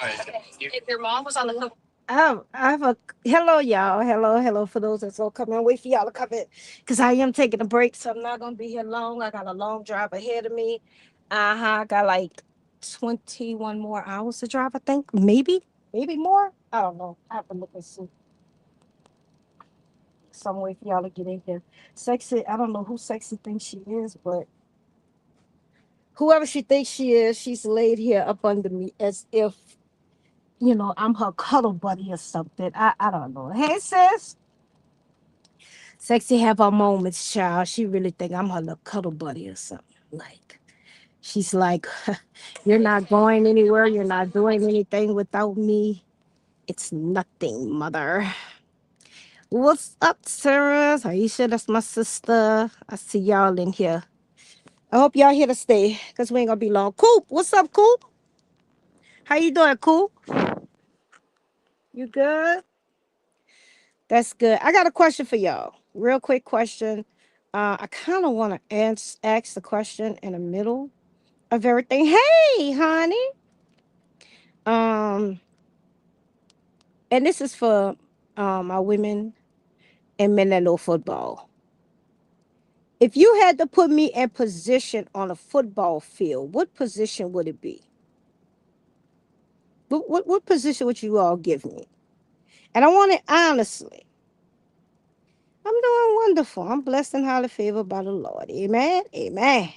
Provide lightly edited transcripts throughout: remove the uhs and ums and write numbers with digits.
If your mom was on the hook. I have a hello, y'all. Hello for those that's gonna come in. Wait for y'all to come in because I am taking a break, so I'm not gonna be here long. I got a long drive ahead of me. I got like 21 more hours to drive. I think maybe more. I don't know. I have to look and see some way for y'all to get in here. Sexy. I don't know who Sexy thinks she is, but whoever she thinks she is, she's laid here up under me as if I'm her cuddle buddy or something. I don't know. Hey, sis. Sexy have her moments, child. She really think I'm her little cuddle buddy or something. Like, she's like, you're not going anywhere. You're not doing anything without me. It's nothing, mother. What's up, Sarah? Aisha, that's my sister. I see y'all in here. I hope y'all here to stay because we ain't going to be long. Coop, what's up, Coop? How you doing, Coop? You good? That's good. I got a question for y'all. Real quick question. I kind of want to ask the question in the middle of everything. Hey, honey. Um, and this is for our women and men that know football. If you had to put me in position on a football field, what position would it be? What position would you all give me? And I want it honestly. I'm doing wonderful. I'm blessed and highly favored by the Lord. Amen. Amen.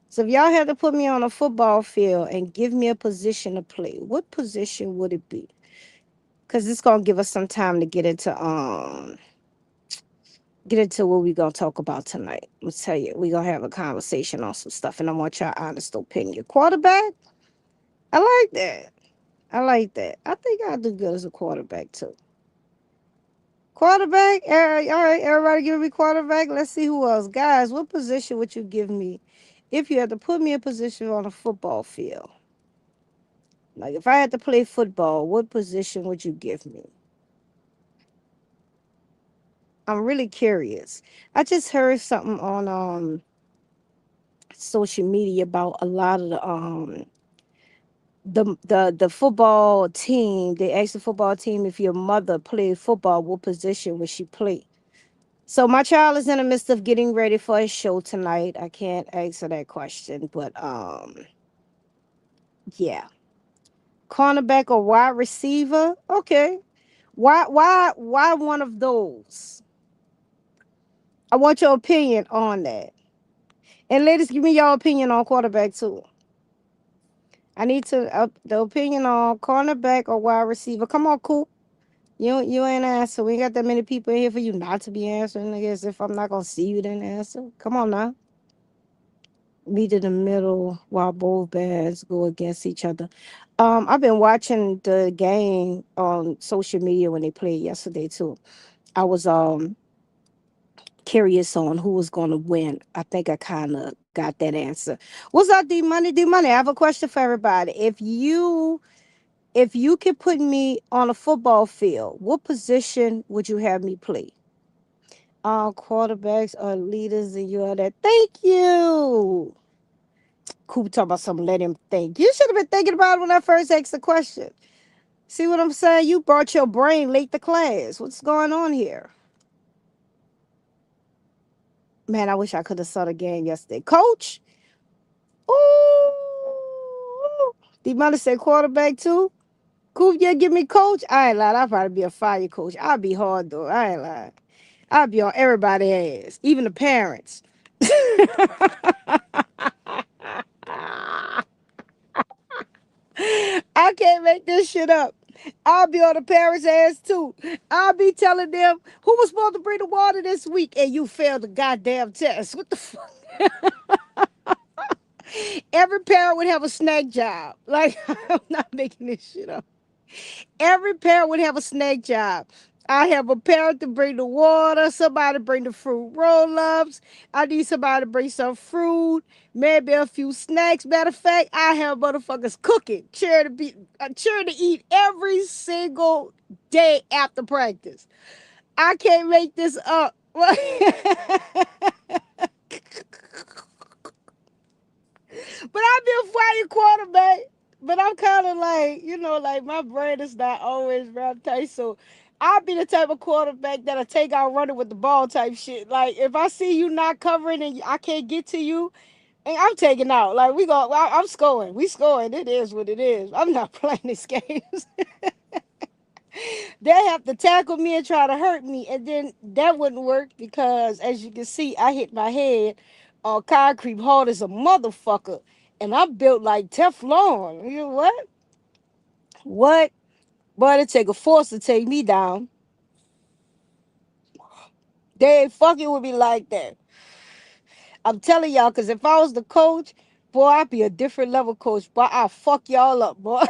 So if y'all had to put me on a football field and give me a position to play, what position would it be? Because it's gonna give us some time to get into what we're gonna talk about tonight. I'm tell you, we're gonna have a conversation on some stuff, and I want your honest opinion. Quarterback, I like that. I like that. I think I'll do good as a quarterback too. Quarterback, all right, everybody give me quarterback. Let's see who else. Guys, what position would you give me if you had to put me in position on a football field? Like if I had to play football, what position would you give me? I'm really curious. I just heard something on social media about a lot of the football team. They asked the football team if your mother played football, what position would she play? So my child is in the midst of getting ready for a show tonight. I can't answer that question, but yeah. Cornerback or wide receiver? Okay. Why one of those? I want your opinion on that. And ladies, give me your opinion on quarterback too. I need to the opinion on cornerback or wide receiver. Come on, Coop. You ain't answer. We ain't got that many people in here for you not to be answering. I guess if I'm not gonna see you, then answer. Come on now. Meet in the middle while both bands go against each other. I've been watching the game on social media when they played yesterday too. I was curious on who was gonna win. I think I kind of got that answer. What's up, D Money? D Money. I have a question for everybody. If you could put me on a football field, what position would you have me play? All quarterbacks are leaders and you are that. Thank you. Coop talking about something, let him think. You should have been thinking about it when I first asked the question. See what I'm saying? You brought your brain late to class. What's going on here? Man, I wish I could have saw the game yesterday. Coach? Ooh. D Money said quarterback too? Coop, yeah, give me coach. I ain't lying. I'll probably be a fire coach. I'll be hard though. I ain't lying. I'll be on everybody's ass, even the parents. I can't make this shit up. I'll be on the parents' ass too. I'll be telling them who was supposed to bring the water this week and you failed the goddamn test. What the fuck? Every parent would have a snack job. Like, I'm not making this shit up. Every parent would have a snack job. I have a parent to bring the water, somebody bring the fruit roll-ups. I need somebody to bring some fruit, maybe a few snacks. Matter of fact, I have motherfuckers cooking, cheer to eat every single day after practice. I can't make this up. But I'll be a fire quarterback. But I'm kind of like, like my brain is not always round tight. So I'll be the type of quarterback that'll take out running with the ball type shit. Like if I see you not covering and I can't get to you, and I'm taking out. Like I'm scoring. We scoring. It is what it is. I'm not playing these games. They have to tackle me and try to hurt me, and then that wouldn't work because, as you can see, I hit my head on concrete hard as a motherfucker, and I'm built like Teflon. You know what? What? But it take a force to take me down. They ain't fucking with me like that. I'm telling y'all, because if I was the coach, boy, I'd be a different level coach. Boy, I'll fuck y'all up, boy.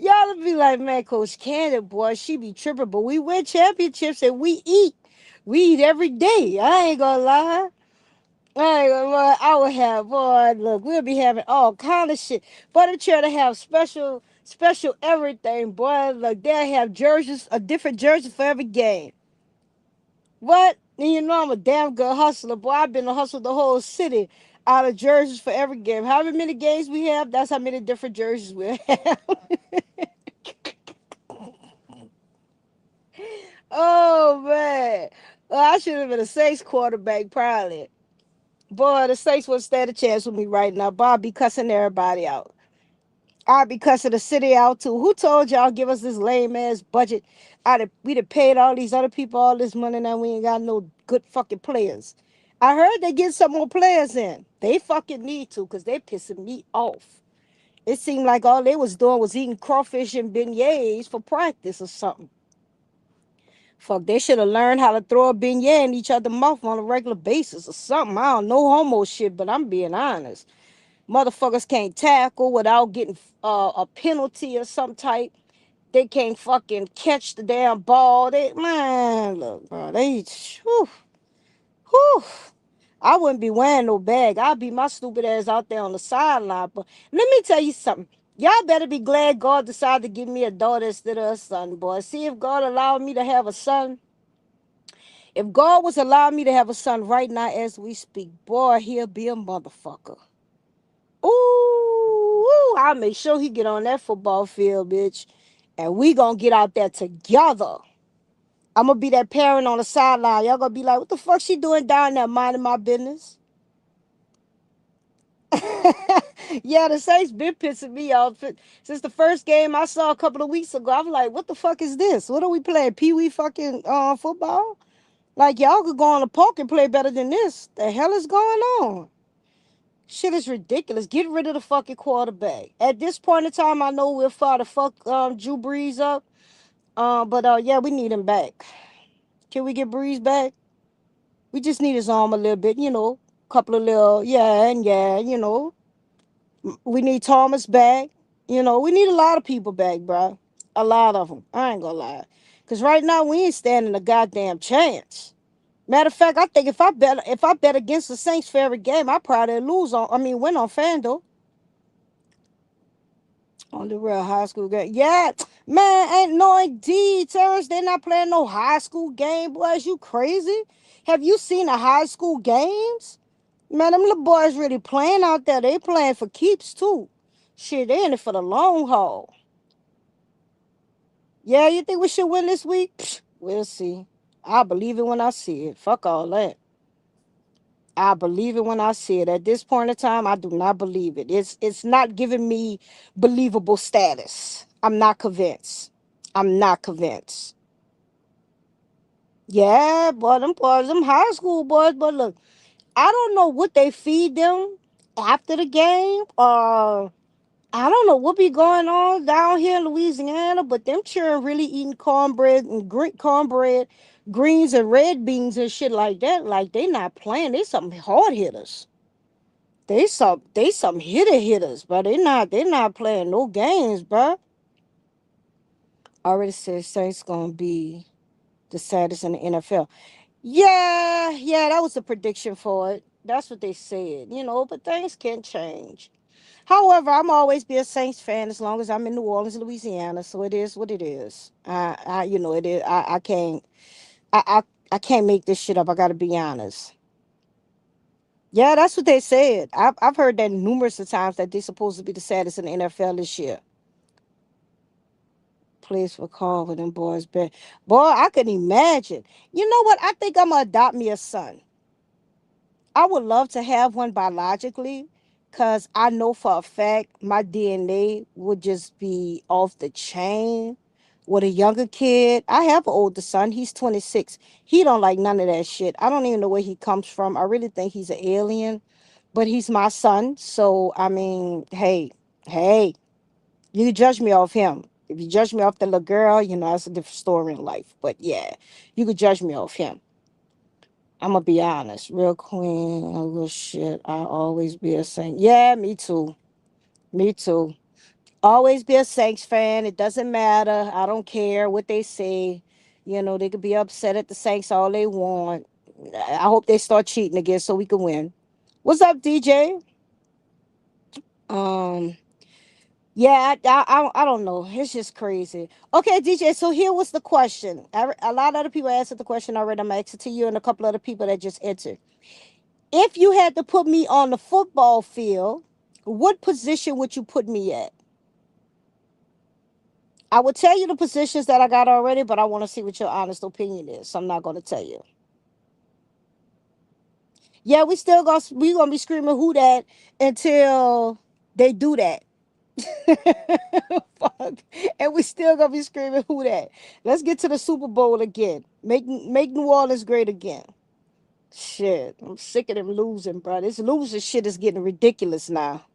Y'all be like, man, Coach Canada, boy, she be tripping, but we win championships and we eat. We eat every day. I ain't gonna lie. I ain't gonna lie. I would have, boy, look, we'll be having all kind of shit. But I'm trying to have special everything, boy. Look, they'll have jerseys, a different jersey for every game. What? And you know I'm a damn good hustler, boy. I've been a hustle the whole city out of jerseys for every game. However many games we have, that's how many different jerseys we have. Oh man. Well, I should have been a Saints quarterback, probably. Boy, the Saints would stand a chance with me right now. Boy, I'd be cussing everybody out. I'd be cussing the city out too. Who told y'all give us this lame ass budget? We'd have paid all these other people all this money now we ain't got no good fucking players. I heard they get some more players in. They fucking need to because they pissing me off. It seemed like all they was doing was eating crawfish and beignets for practice or something. Fuck, they should have learned how to throw a beignet in each other's mouth on a regular basis or something. I don't know homo shit, but I'm being honest. Motherfuckers can't tackle without getting a penalty or some type. They can't fucking catch the damn ball. Man, look, bro, whew, whew. I wouldn't be wearing no bag. I'd be my stupid ass out there on the sideline. But let me tell you something. Y'all better be glad God decided to give me a daughter instead of a son, boy. See if God allowed me to have a son. If God was allowing me to have a son right now as we speak, boy, he'll be a motherfucker. Ooh, I'll make sure he get on that football field, bitch. And we gonna get out there together. I'm gonna be that parent on the sideline. Y'all gonna be like, what the fuck she doing down there minding my business? Yeah, the Saints been pissing me off since the first game I saw a couple of weeks ago. I'm like, what the fuck is this? What are we playing? Pee Wee fucking football? Like y'all could go on the park and play better than this. The hell is going on? Shit is ridiculous. Get rid of the fucking quarterback. At this point in time, I know we'll fire the fuck Drew Brees up. But yeah, we need him back. Can we get Brees back? We just need his arm a little bit, couple of little yeah. We need Thomas back. We need a lot of people back, bro. A lot of them. I ain't gonna lie. Cause right now we ain't standing a goddamn chance. Matter of fact, I think if I bet against the Saints for every game, I probably win on FanDuel on the real high school game. Yeah, man, ain't no indeed, Terrence. They're not playing no high school game, boys. You crazy? Have you seen the high school games? Man, them little boys really playing out there. They playing for keeps too. Shit, they in it for the long haul. Yeah, you think we should win this week? Psh, we'll see. I believe it when I see it. Fuck all that. I believe it when I see it. At this point in time, I do not believe it. It's not giving me believable status. I'm not convinced. I'm not convinced. Yeah, boy, them boys, them high school boys, but look, I don't know what they feed them after the game. I don't know what be going on down here in Louisiana, but them children really eating cornbread and cornbread, greens and red beans and shit like that. Like they not playing. They some hard hitters. They some hitters, but they not playing no games, bro. Already said Saints gonna be the saddest in the NFL. Yeah, that was a prediction for it. That's what they said, but things can change. However, I'm always be a Saints fan as long as I'm in New Orleans, Louisiana. So it is what it is. It is. I can't make this shit up. I gotta be honest. Yeah, that's what they said. I've heard that numerous of times that they're supposed to be the saddest in the NFL this year. Please for call with them boys, but boy, I couldn't imagine. You know what? I think I'm gonna adopt me a son. I would love to have one biologically, cause I know for a fact my DNA would just be off the chain. With a younger kid, I have an older son. He's 26. He don't like none of that shit. I don't even know where he comes from. I really think he's an alien, but he's my son. So I mean, hey, you can judge me off him. If you judge me off the little girl, that's a different story in life. But yeah, you could judge me off him. I'm gonna be honest, real queen, real shit. I always be a saint. Yeah, me too. Me too. Always be a Saints fan. It doesn't matter. I don't care what they say. They could be upset at the Saints all they want. I hope they start cheating again so we can win. What's up, DJ? Um, yeah, I don't know. It's just crazy. Okay, DJ. So here was the question. A lot of other people answered the question already. I'm asking to you and a couple other people that just answered. If you had to put me on the football field, what position would you put me at? I would tell you the positions that I got already, but I want to see what your honest opinion is. So I'm not going to tell you. Yeah, we gonna be screaming who that until they do that. Fuck. And we still gonna be screaming who that. Let's get to the Super Bowl again. Make New Orleans great again. Shit, I'm sick of them losing, bro. This losing shit is getting ridiculous now.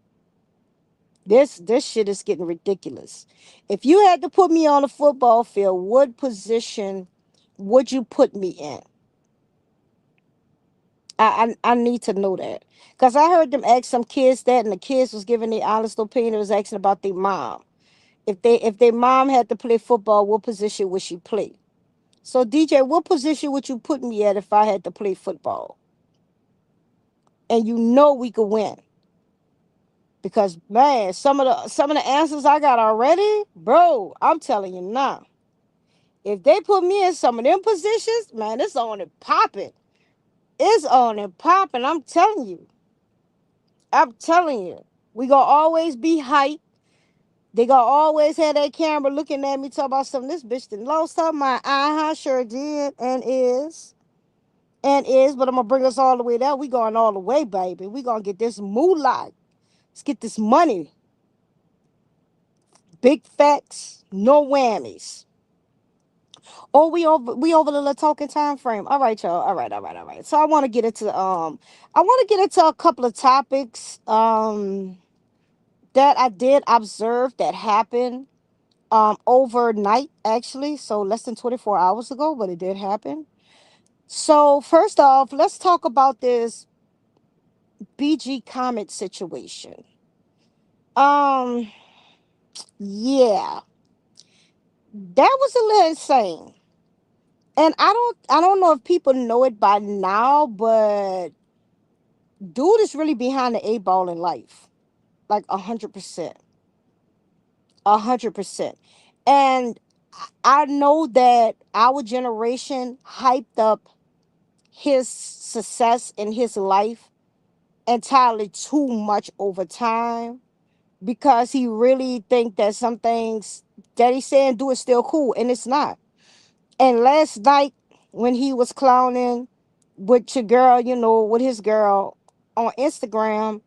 This shit is getting ridiculous. If you had to put me on a football field, what position would you put me in? I need to know that because I heard them ask some kids that, and the kids was giving their honest opinion. It was asking about their mom. If their mom had to play football, what position would she play? So DJ, what position would you put me at if I had to play football? And we could win because man, some of the answers I got already, bro. I'm telling you now. If they put me in some of them positions, man, it's on and popping. It's on and popping. I'm telling you. I'm telling you. We gonna always be hyped. They gonna always have that camera looking at me talking about something. This bitch done lost her mind. Uh-huh, sure did and is. And is, but I'm gonna bring us all the way there. We going all the way, baby. We gonna get this moolah. Let's get this money. Big facts, no whammies. Oh, we over the little talking time frame. All right, y'all. All right. So I want to get into a couple of topics that I did observe that happened overnight actually. So less than 24 hours ago, but it did happen. So first off, let's talk about this BG Comet situation. Um yeah, that was a little insane. And I don't know if people know it by now, but dude is really behind the 8 ball in life, like 100%, 100%. And I know that our generation hyped up his success in his life entirely too much over time because he really think that some things that he's saying do is still cool, and it's not. And last night when he was clowning with your girl, with his girl on Instagram,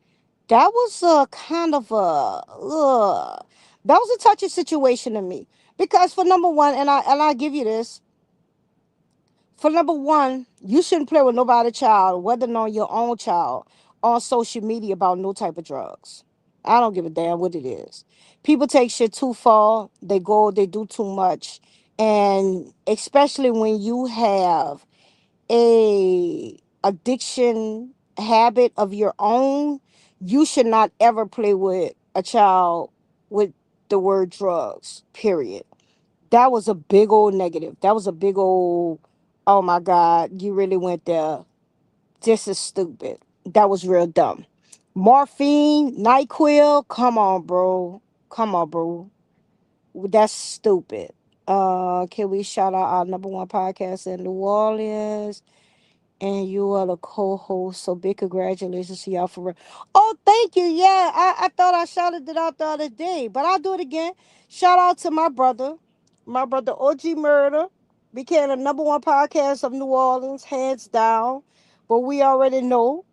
that was a kind of that was a touchy situation to me because for number one, and I give you this. For number one, you shouldn't play with nobody child, whether or your own child, on social media about no type of drugs. I don't give a damn what it is. People take shit too far. They do too much. And especially when you have a addiction habit of your own, you should not ever play with a child with the word drugs, period. That was a big old negative. That was a big old, oh my God, you really went there. This is stupid. That was real dumb. Morphine, NyQuil, come on, bro. Come on, bro. That's stupid. Can we shout out our number one podcast in New Orleans? And you are the co-host. So big congratulations to y'all for real. Oh, thank you. Yeah, I thought I shouted it out the other day, but I'll do it again. Shout out to my brother OG Murder. Became the number one podcast of New Orleans, hands down. But we already know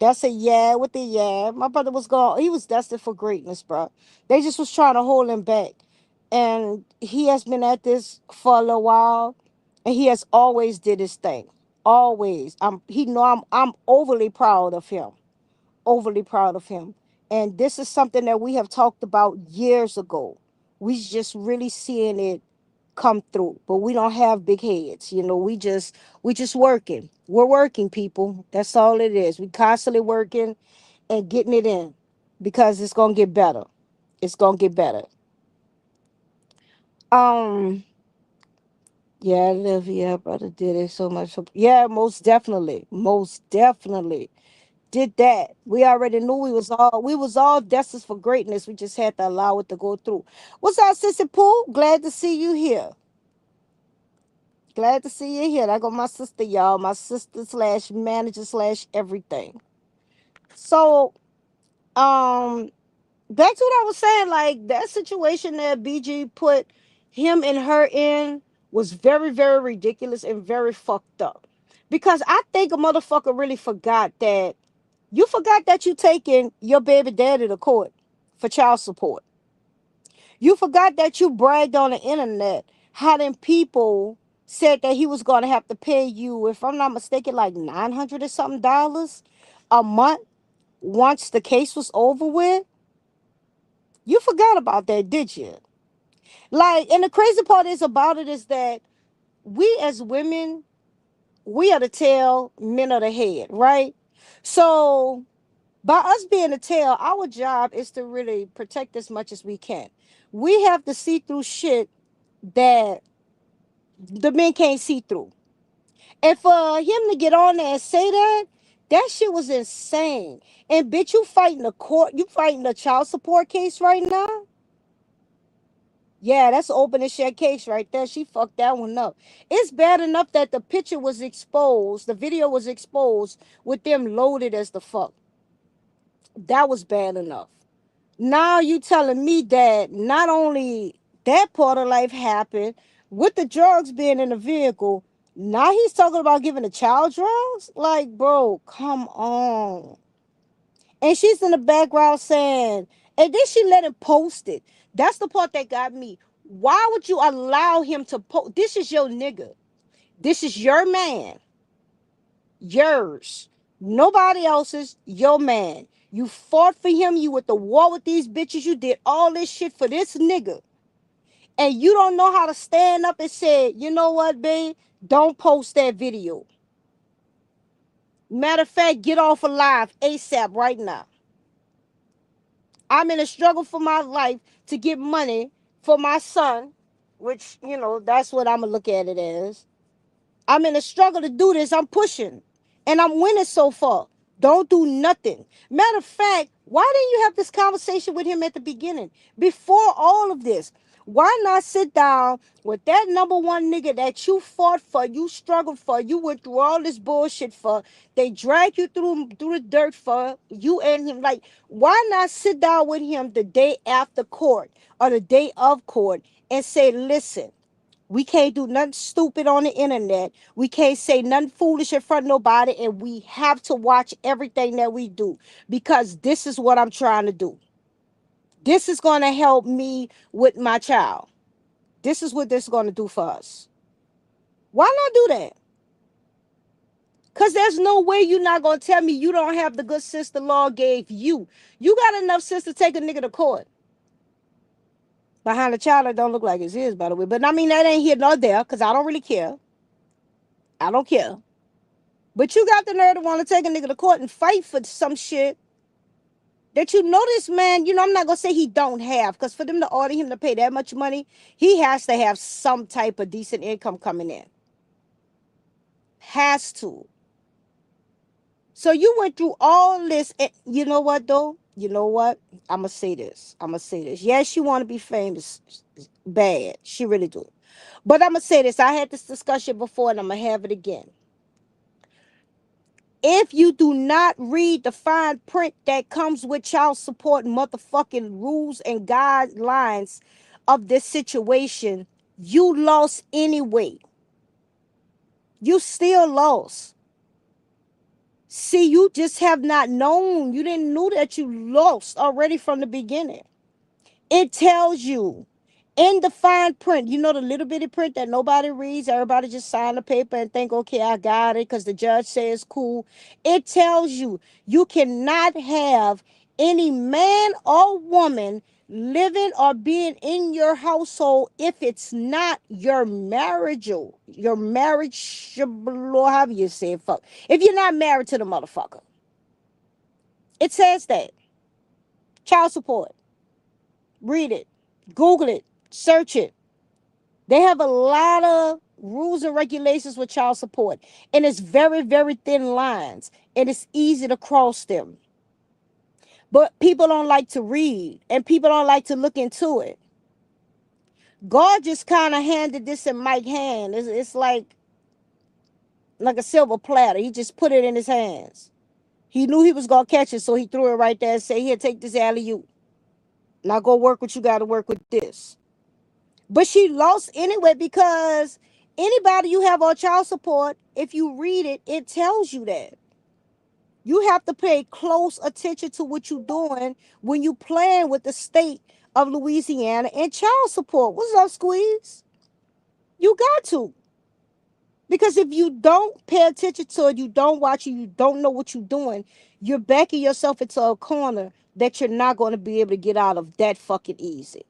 that's a yeah with the yeah. My brother was gone. He was destined for greatness, bro. They just was trying to hold him back. And he has been at this for a little while, and he has always did his thing. Always. I'm overly proud of him. Overly proud of him. And this is something that we have talked about years ago. We just really seeing it come through. But we don't have big heads. We just working. We're working, people. That's all it is. We constantly working and getting it in because it's gonna get better. It's gonna get better. Um Yeah, Olivia, brother did it so much. Yeah, most definitely. Most definitely did that. We already knew we was all destined for greatness. We just had to allow it to go through. What's up, Sissy Pooh? Glad to see you here. Glad to see you here. I got my sister, y'all. My sister slash manager slash everything. So, um, back to what I was saying, like that situation that BG put him and her in was very, very ridiculous and very fucked up. Because I think a motherfucker really forgot that you forgot that you taking your baby daddy to court for child support. You forgot that you bragged on the internet how them people said that he was gonna have to pay you, if I'm not mistaken, like 900 or something dollars a month once the case was over with. You forgot about that, did you? Like, and the crazy part is about it is that we as women, we are the tail, men are the head, right? So by us being the tail, our job is to really protect as much as we can. We have to see through shit that the men can't see through. And for him to get on there and say that, that shit was insane. And bitch, you fighting a child support case right now? Yeah, that's an open and shut case right there. She fucked that one up. It's bad enough that the picture was exposed, the video was exposed with them loaded as the fuck. That was bad enough. Now you telling me that not only that part of life happened with the drugs being in the vehicle, now he's talking about giving a child drugs? Like, bro, come on. And she's in the background saying, and then she let him post it. That's the part that got me. Why would you allow him to post? This is your nigga. This is your man. Yours. Nobody else's. Your man. You fought for him. You went to war with these bitches. You did all this shit for this nigga. And you don't know how to stand up and say, you know what, babe? Don't post that video. Matter of fact, get off alive ASAP right now. I'm in a struggle for my life to get money for my son, which, that's what I'm going to look at it as. I'm in a struggle to do this. I'm pushing. And I'm winning so far. Don't do nothing. Matter of fact, why didn't you have this conversation with him at the beginning? Before all of this. Why not sit down with that number one nigga that you fought for, you struggled for, you went through all this bullshit for, they dragged you through the dirt for, you and him. Like, why not sit down with him the day after court or the day of court and say, listen, we can't do nothing stupid on the internet. We can't say nothing foolish in front of nobody. And we have to watch everything that we do because this is what I'm trying to do. This is going to help me with my child. This is what this is going to do for us. Why not do that? Because there's no way you're not going to tell me you don't have the good sense the law gave you. You got enough sense to take a nigga to court behind a child that don't look like it's his, by the way. But I mean, that ain't here nor there because I don't really care. I don't care. But you got the nerve to want to take a nigga to court and fight for some shit that this man, I'm not going to say he don't have, because for them to order him to pay that much money, he has to have some type of decent income coming in. Has to. So you went through all this, and you know what, though? You know what? I'm going to say this. Yes, she want to be famous. Bad. She really do. But I'm going to say this. I had this discussion before, and I'm going to have it again. If you do not read the fine print that comes with child support motherfucking rules and guidelines of this situation, you lost anyway. You still lost. See, you just have not known. You didn't know that you lost already from the beginning. It tells you in the fine print, you know, the little bitty print that nobody reads, everybody just sign the paper and think, okay, I got it because the judge says cool. It tells you you cannot have any man or woman living or being in your household if it's not your marriage, however you say it, fuck. If you're not married to the motherfucker, it says that. Child support. Read it, Google it, search it. They have a lot of rules and regulations with child support, and it's very, very thin lines, and it's easy to cross them. But people don't like to read, and people don't like to look into it. God just kind of handed this in Mike's hand. It's like a silver platter. He just put it in his hands. He knew he was gonna catch it, so he threw it right there and said, "Here, take this alley oop. Now go work what you got to work with this." But she lost anyway because anybody you have on child support, if you read it, it tells you that. You have to pay close attention to what you're doing when you plan with the state of Louisiana and child support. What's up, Squeeze? You got to. Because if you don't pay attention to it, you don't watch it, you don't know what you're doing, you're backing yourself into a corner that you're not going to be able to get out of that fucking easy.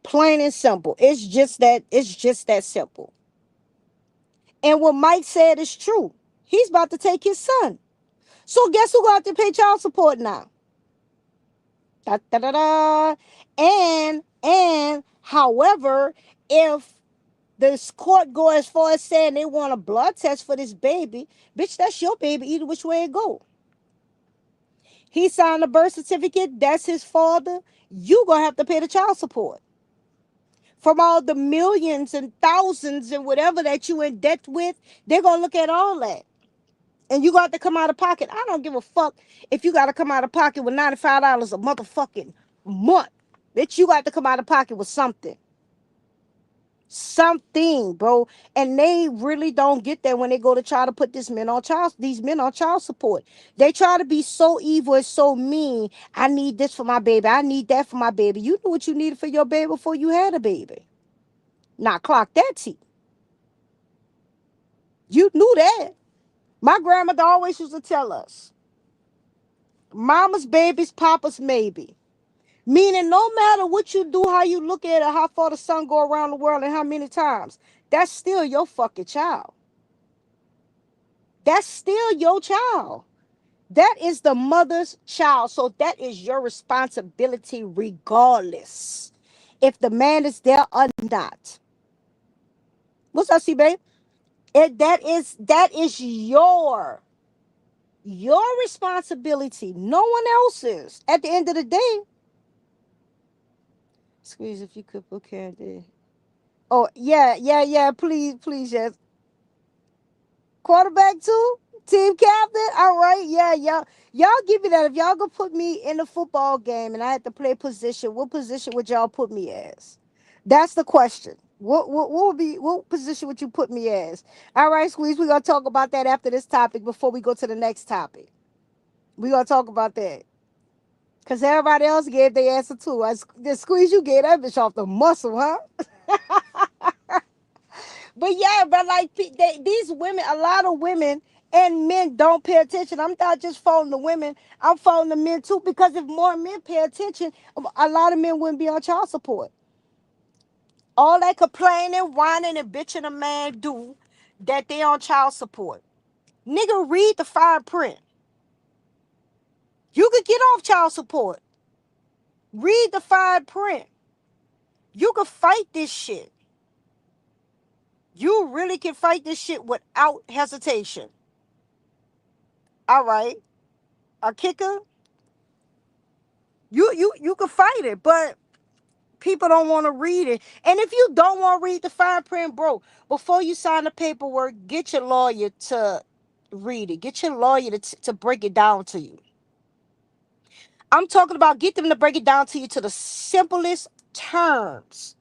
Plain and simple. It's just that simple. And what Mike said is true. He's about to take his son. So guess who got to pay child support now? Da, da, da, da. And however, if the court go as far as saying they want a blood test for this baby, bitch, that's your baby either which way it go. He signed a birth certificate, that's his father. You gonna have to pay the child support. From all the millions and thousands and whatever that you in debt with, they're gonna look at all that. And you got to come out of pocket. I don't give a fuck if you got to come out of pocket with $95 a motherfucking month. Bitch, you got to come out of pocket with something. Something, bro. And they really don't get that when they go to try to put these men on child support. They try to be so evil and so mean. I need this for my baby. I need that for my baby. You knew what you needed for your baby before you had a baby. Now clock that T. You knew that. My grandmother always used to tell us, mama's baby's papa's maybe. Meaning no matter what you do, how you look at it, how far the sun go around the world and how many times, that's still your fucking child. That's still your child. That is the mother's child. So that is your responsibility regardless if the man is there or not. What's up, C babe? That is your responsibility. No one else's. At the end of the day, squeeze if you could put Candy. Oh yeah, yeah, yeah. Please, please, yes. Quarterback too. Team captain. All right, yeah, y'all give me that. If y'all gonna put me in a football game and I had to play position, what position would y'all put me as? That's the question. What position would you put me as? All right, squeeze. We're gonna talk about that after this topic before we go to the next topic. We're gonna talk about that. Cause everybody else gave their answer too. The squeeze you gave that bitch off the muscle, huh? But yeah, but like these women, a lot of women and men don't pay attention. I'm not just following the women, I'm following the men too. Because if more men pay attention, a lot of men wouldn't be on child support. All that complaining, whining, and bitching a man do that they on child support. Nigga, read the fine print. You could get off child support. Read the fine print. You could fight this shit. You really can fight this shit without hesitation. All right. A kicker, you can fight it, but people don't want to read it. And if you don't want to read the fine print, bro, before you sign the paperwork, get your lawyer to read it. Get your lawyer to break it down to you. I'm talking about get them to break it down to you to the simplest terms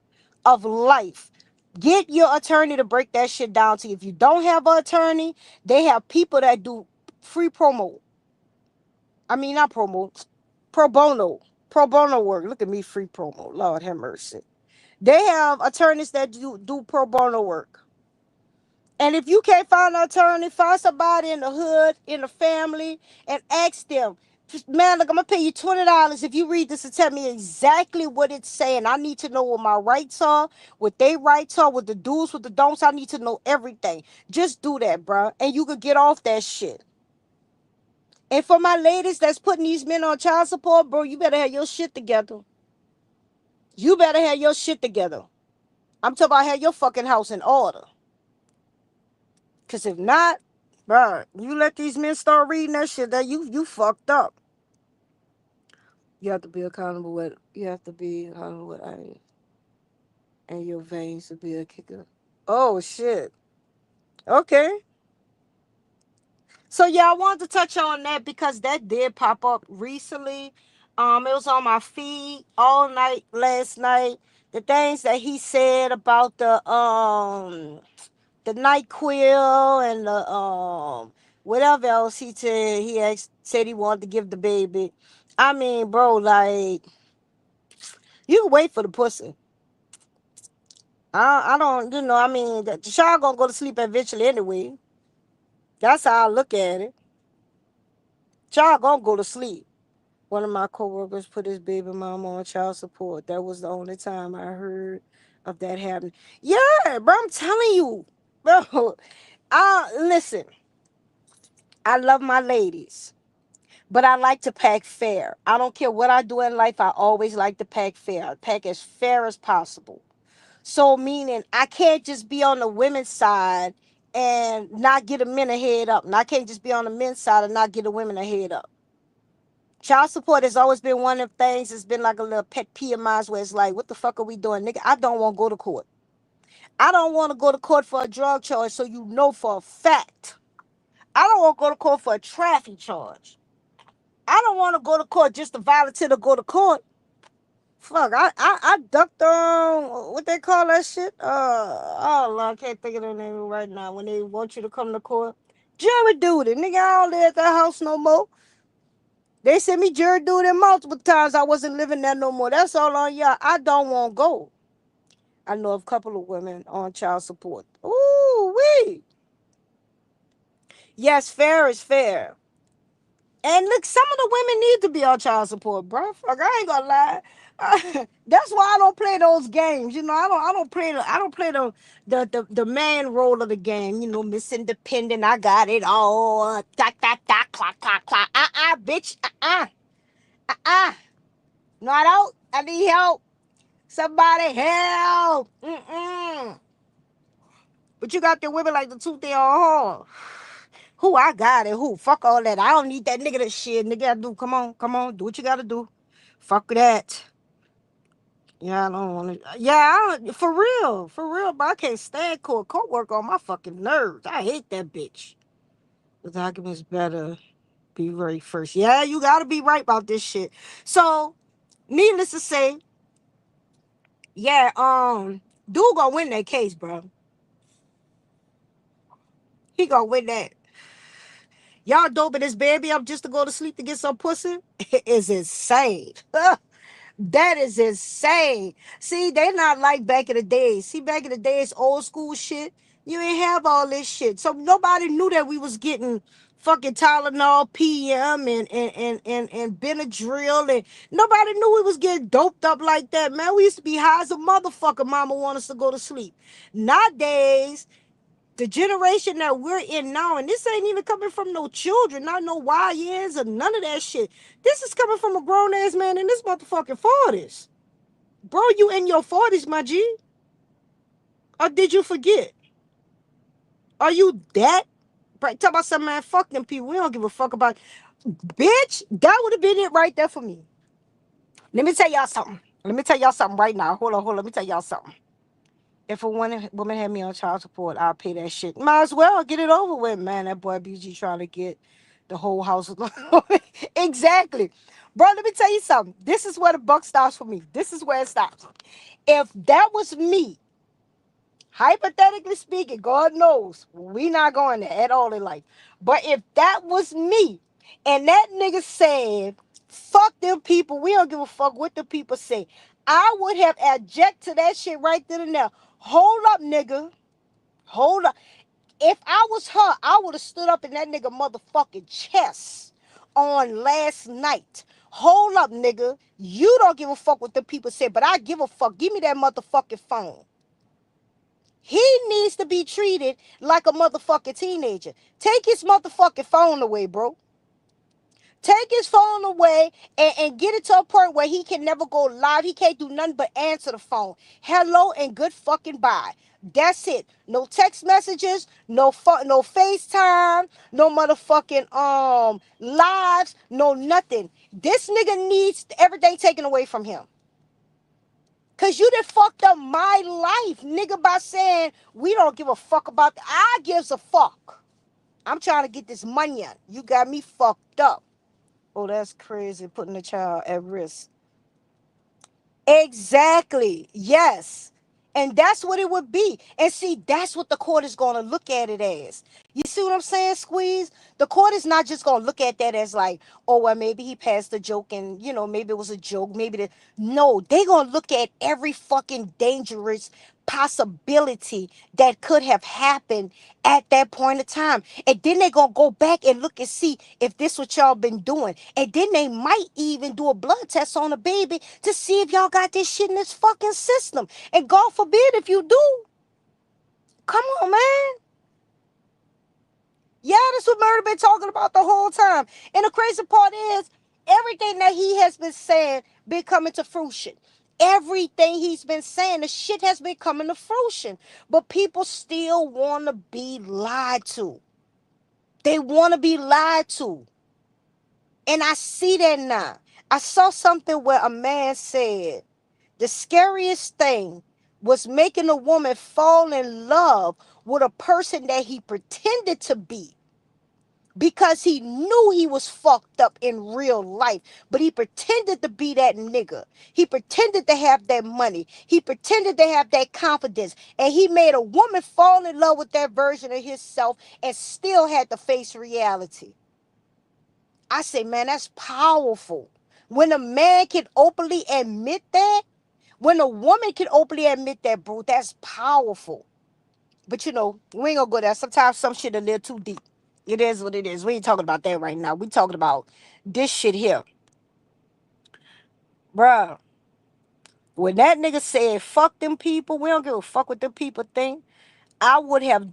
of life. Get your attorney to break that shit down to you. If you don't have an attorney, they have people that do free promo. I mean, not promo, pro bono. Pro bono work. Look at me, free promo. Lord have mercy. They have attorneys that do pro bono work. And if you can't find an attorney, find somebody in the hood, in the family, and ask them, man, look, I'm going to pay you $20 if you read this and tell me exactly what it's saying. I need to know what my rights are, what they rights are, what the do's, what the don'ts. I need to know everything. Just do that, bro. And you could get off that shit. And for my ladies that's putting these men on child support, bro, you better have your shit together. You better have your shit together. I'm talking about have your fucking house in order. Because if not, bro, you let these men start reading that shit, that you fucked up. You have to be accountable with, iron and your veins to be a kicker. Oh, shit. Okay. So, yeah, I wanted to touch on that because that did pop up recently. It was on my feed all night last night. The things that he said about the NyQuil and the whatever else said he wanted to give the baby. I mean, bro, like you can wait for the pussy. I don't, I mean, the child gonna go to sleep eventually anyway. That's how I look at it. Child gonna go to sleep. One of my coworkers put his baby mama on child support. That was the only time I heard of that happening. Yeah, bro, I'm telling you, bro. Listen. I love my ladies. But I like to pack fair. I don't care what I do in life. I always like to pack fair. I pack as fair as possible. So meaning I can't just be on the women's side and not get the men a head up. And I can't just be on the men's side and not get the women a head up. Child support has always been one of the things. It's been like a little pet peeve of mine where it's like, what the fuck are we doing? Nigga, I don't want to go to court. I don't want to go to court for a drug charge so you know for a fact. I don't want to go to court for a traffic charge. I don't want to go to court just to volunteer to go to court. Fuck, I ducked on what they call that shit. Oh Lord, I can't think of the name right now. When they want you to come to court, jury duty, nigga. I don't live at that house no more. They sent me jury duty multiple times. I wasn't living there no more. That's all on y'all. I don't want to go. I know a couple of women on child support. Ooh wee. Yes, fair is fair. And look, some of the women need to be on child support, bro. Fuck, I ain't gonna lie. That's why I don't play those games. I don't play the man role of the game. Miss Independent. I got it all. Dot dot dot. Clock clock clock. Bitch. Not out. I need help. Somebody help. But you got the women like the tooth they on. Who I got it? Who? Fuck all that. I don't need that nigga that shit. Nigga, I do. Come on. Do what you gotta do. Fuck that. Yeah, I don't want to. Yeah, for real. But I can't stand court. Court work on my fucking nerves. I hate that bitch. The documents better be right first. Yeah, you gotta be right about this shit. So, needless to say, yeah, dude gonna win that case, bro. He gonna win that. Y'all doping this baby up just to go to sleep to get some pussy? It is insane. That is insane. See, they not like back in the days. See, back in the days, old school shit. You ain't have all this shit. So nobody knew that we was getting fucking Tylenol PM and Benadryl, and nobody knew we was getting doped up like that, man. We used to be high as a motherfucker. Mama want us to go to sleep. Nowadays, the generation that we're in now, and this ain't even coming from no children, not no YNs or none of that shit. This is coming from a grown ass man in this motherfucking 40s. Bro, you in your 40s, my G? Or did you forget? Are you that? Talk about some man, fuck them people. We don't give a fuck about. Bitch, that would have been it right there for me. Let me tell y'all something. Let me tell y'all something right now. Hold on. Let me tell y'all something. If a woman had me on child support, I'll pay that shit. Might as well get it over with, man. That boy BG trying to get the whole house. Exactly. Bro, let me tell you something. This is where the buck stops for me. This is where it stops. If that was me, hypothetically speaking, God knows we not going there at all in life. But if that was me, and that nigga said, "Fuck them people. We don't give a fuck what the people say," I would have object to that shit right then and there. Hold up, nigga. Hold up. If I was her, I would have stood up in that nigga motherfucking chest on last night. Hold up, nigga. You don't give a fuck what the people say, but I give a fuck. Give me that motherfucking phone. He needs to be treated like a motherfucking teenager. Take his motherfucking phone away, bro. Take his phone away and get it to a point where he can never go live. He can't do nothing but answer the phone. Hello and good fucking bye. That's it. No text messages, no FaceTime, no motherfucking lives, no nothing. This nigga needs everything taken away from him. Cause you done fucked up my life, nigga, by saying we don't give a fuck about I gives a fuck. I'm trying to get this money on. You got me fucked up. Oh, that's crazy, putting the child at risk. Exactly. Yes. And that's what it would be. And see, that's what the court is going to look at it as. You see what I'm saying, Squeeze? The court is not just going to look at that as like, oh, well, maybe he passed the joke and, maybe it was a joke. Maybe the. No, they going to look at every fucking dangerous possibility that could have happened at that point of time. And then they going to go back and look and see if this what y'all been doing. And then they might even do a blood test on the baby to see if y'all got this shit in this fucking system. And God forbid if you do. Come on, man. Yeah, that's what Murder been talking about the whole time. And the crazy part is, everything that he has been saying been coming to fruition. Everything he's been saying, the shit has been coming to fruition. But people still want to be lied to. They want to be lied to. And I see that now. I saw something where a man said the scariest thing was making a woman fall in love with a person that he pretended to be because he knew he was fucked up in real life, but he pretended to be that nigga. He pretended to have that money. He pretended to have that confidence, and he made a woman fall in love with that version of himself and still had to face reality. I say, man, that's powerful. When a man can openly admit that, when a woman can openly admit that, bro, that's powerful. But we ain't gonna go there. Sometimes some shit a little too deep. It is what it is. We ain't talking about that right now. We talking about this shit here. Bruh, when that nigga said, fuck them people, we don't give a fuck what them people think. I would have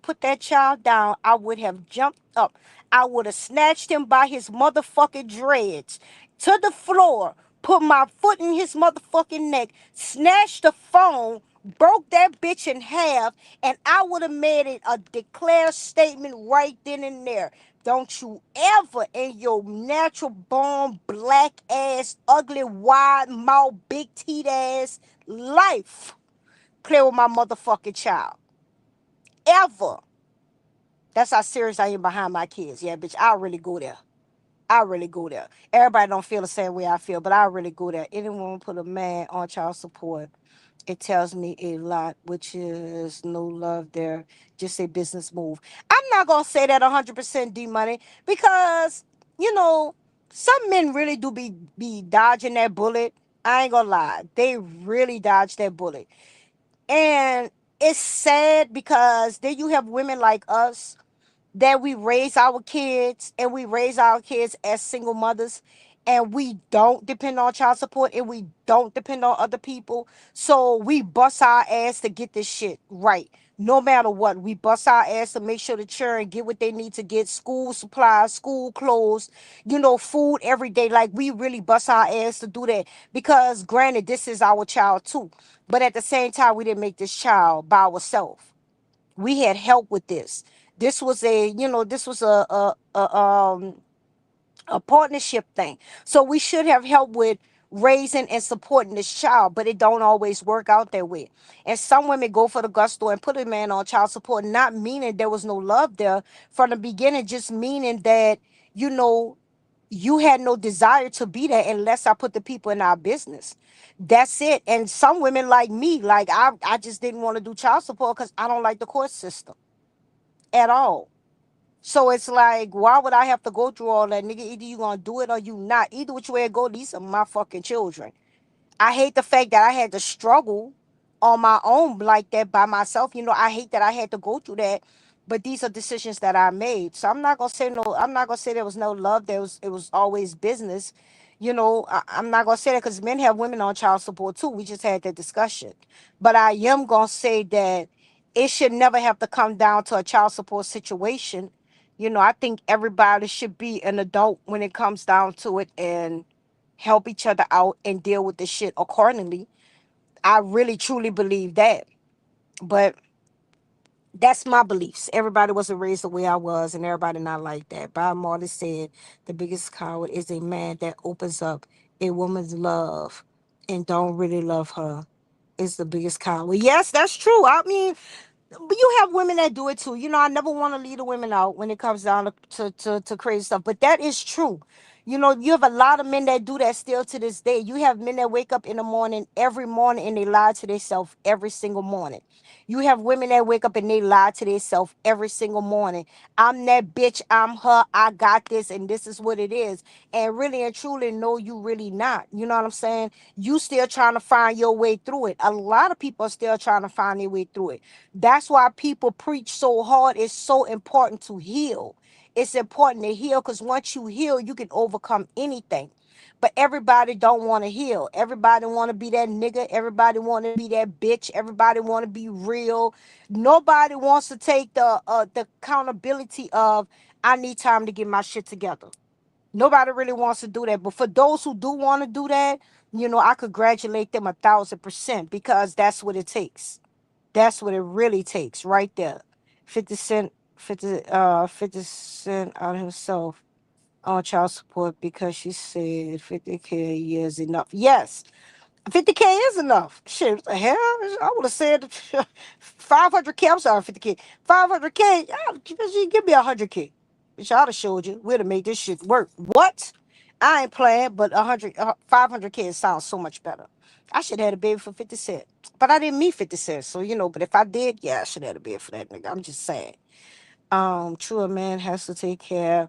put that child down. I would have jumped up. I would have snatched him by his motherfucking dreads to the floor, put my foot in his motherfucking neck, snatched the phone, broke that bitch in half, and I would have made it a declared statement right then and there. Don't you ever in your natural born black ass, ugly, wide mouth, big teeth ass life play with my motherfucking child. Ever. That's how serious I am behind my kids. Yeah, bitch, I really go there. I really go there. Everybody don't feel the same way I feel, but I really go there. Anyone put a man on child support, it tells me a lot, which is no love there. Just a business move. I'm not gonna say that 100% D money because you know some men really do be dodging that bullet. I ain't gonna lie, they really dodge that bullet, and it's sad because then you have women like us that we raise our kids and we raise our kids as single mothers and we don't depend on child support and we don't depend on other people. So we bust our ass to get this shit right. No matter what, we bust our ass to make sure the children get what they need to get, school supplies, school clothes, food every day. Like we really bust our ass to do that because granted, this is our child too. But at the same time, we didn't make this child by ourselves. We had help with this. This was a partnership thing. So we should have help with raising and supporting this child, but it don't always work out that way. And some women go for the gusto and put a man on child support, not meaning there was no love there from the beginning, just meaning that, you know, you had no desire to be there unless I put the people in our business. That's it. And some women like me, like I just didn't want to do child support because I don't like the court system at all. So it's like, why would I have to go through all that, nigga? Either you gonna do it or you not. Either which way it go, these are my fucking children. I hate the fact that I had to struggle on my own like that by myself. You know, I hate that I had to go through that. But these are decisions that I made. So I'm not gonna say there was no love. It was always business. You know, I'm not gonna say that because men have women on child support too. We just had that discussion. But I am gonna say that it should never have to come down to a child support situation. You know, I think everybody should be an adult when it comes down to it and help each other out and deal with the shit accordingly. I really truly believe that. But that's my beliefs. Everybody wasn't raised the way I was, and everybody not like that. Bob Marley said the biggest coward is a man that opens up a woman's love and don't really love her. Is the biggest coward. Yes, that's true. I mean, but you have women that do it too. You know, I never want to leave the women out when it comes down to crazy stuff. But that is true. You know, you have a lot of men that do that still to this day. You have men that wake up in the morning every morning and they lie to themselves every single morning. You have women that wake up and they lie to themselves every single morning. I'm that bitch, I'm her, I got this, and this is what it is. And really and truly, no, you really not. You know what I'm saying? You still trying to find your way through it. A lot of people are still trying to find their way through it. That's why people preach so hard. It's so important to heal. It's important to heal because once you heal, you can overcome anything. But everybody don't want to heal. Everybody want to be that nigga. Everybody want to be that bitch. Everybody want to be real. Nobody wants to take the accountability of I need time to get my shit together. Nobody really wants to do that. But for those who do want to do that, you know, I congratulate them 1,000% because that's what it takes. That's what it really takes right there. 50 Cent, 50 Cent out himself on child support because she said 50K a year is enough. Yes, 50K is enough. Shit, what the hell? I would have said 500K. I'm sorry, 50K. 500K. Give me 100K. Bitch, I'd have showed you. We'd have made this shit work. What? I ain't playing, but 500K sounds so much better. I should have had a baby for 50 Cent. But I didn't meet 50 Cent. So, you know, but if I did, yeah, I should have had a baby for that nigga. I'm just saying. True, a man has to take care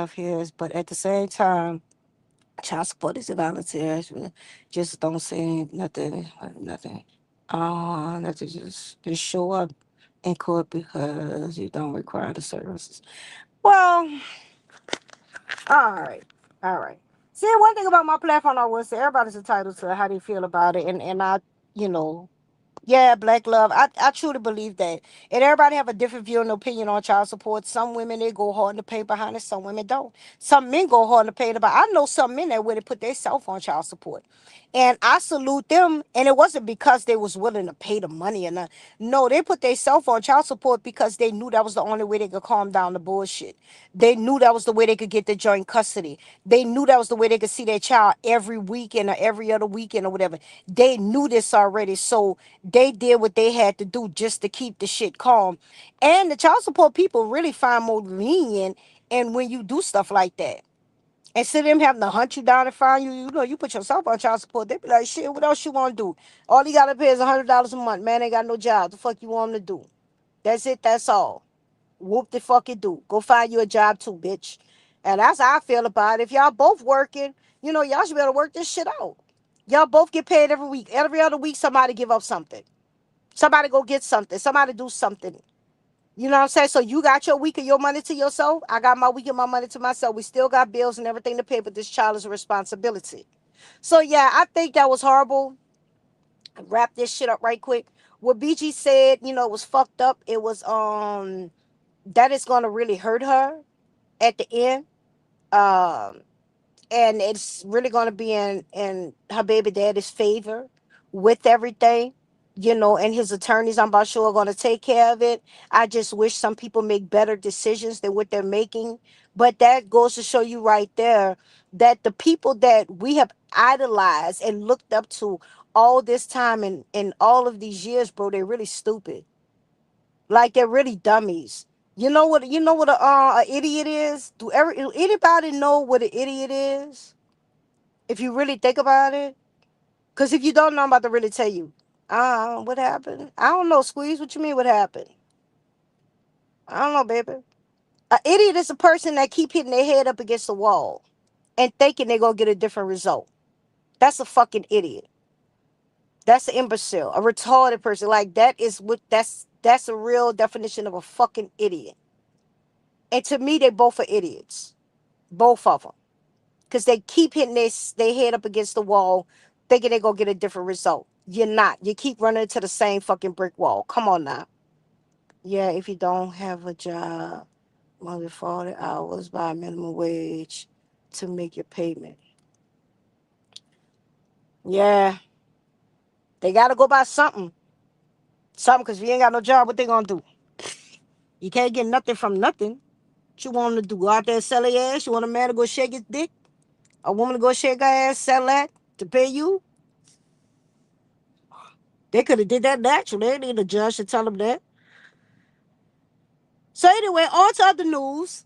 of his, but at the same time, child support is a volunteer. Just don't say nothing, nothing. Nothing. Just show up in court because you don't require the services. Well, all right, all right. See, one thing about my platform, I will say everybody's entitled to how they feel about it, and I, you know, yeah, black love. I truly believe that. And everybody have a different view and opinion on child support. Some women they go hard in the paint behind it, some women don't. Some men go hard in the paint about I know some men that would put themselves on child support. And I salute them. And it wasn't because they was willing to pay the money or not. No, they put themselves on child support because they knew that was the only way they could calm down the bullshit. They knew that was the way they could get the joint custody. They knew that was the way they could see their child every weekend or every other weekend or whatever. They knew this already. So they did what they had to do just to keep the shit calm. And the child support people really find more lenient and when you do stuff like that. Instead of them having to hunt you down and find you, you know, you put yourself on child support. They be like, shit, what else you want to do? All you got to pay is $100 a month. Man ain't got no job. The fuck you want him to do? That's it. That's all. Whoop the fuck it do. Go find you a job too, bitch. And that's how I feel about it. If y'all both working, you know, y'all should be able to work this shit out. Y'all both get paid every week. Every other week, somebody give up something. Somebody go get something. Somebody do something. You know what I'm saying? So you got your week of your money to yourself. I got my week of my money to myself. We still got bills and everything to pay, but this child is a responsibility. So yeah, I think that was horrible. Wrap this shit up right quick. What BG said, you know, was fucked up. It was that is gonna really hurt her at the end. Um and it's really going to be in her baby daddy's favor with everything, you know, and his attorneys, I'm about sure, are going to take care of it. I just wish some people make better decisions than what they're making, But that goes to show you right there that the people that we have idolized and looked up to all this time and all of these years, bro, they're really stupid. Like they're really dummies. You know what a idiot is? Do anybody know what an idiot is? If you really think about it, because if you don't know, I'm about to really tell you. What happened? I don't know. Squeeze. What you mean? What happened? I don't know, baby. An idiot is a person that keep hitting their head up against the wall and thinking they're gonna get a different result. That's a fucking idiot. That's an imbecile, a retarded person. Like that is what that's a real definition of a fucking idiot. And to me, they both are idiots, both of them, because they keep hitting their head up against the wall, thinking they're gonna get a different result. You're not. You keep running into the same fucking brick wall. Come on now. Yeah, if you don't have a job, more than 40 hours by minimum wage to make your payment. Yeah, they gotta go by something. Something, because if you ain't got no job, what they gonna do? You can't get nothing from nothing. What you want them to do? Go out there and sell their ass? You want a man to go shake his dick? A woman to go shake her ass, sell that to pay you? They could have did that naturally. They need a judge to tell them that. So anyway, on to other news.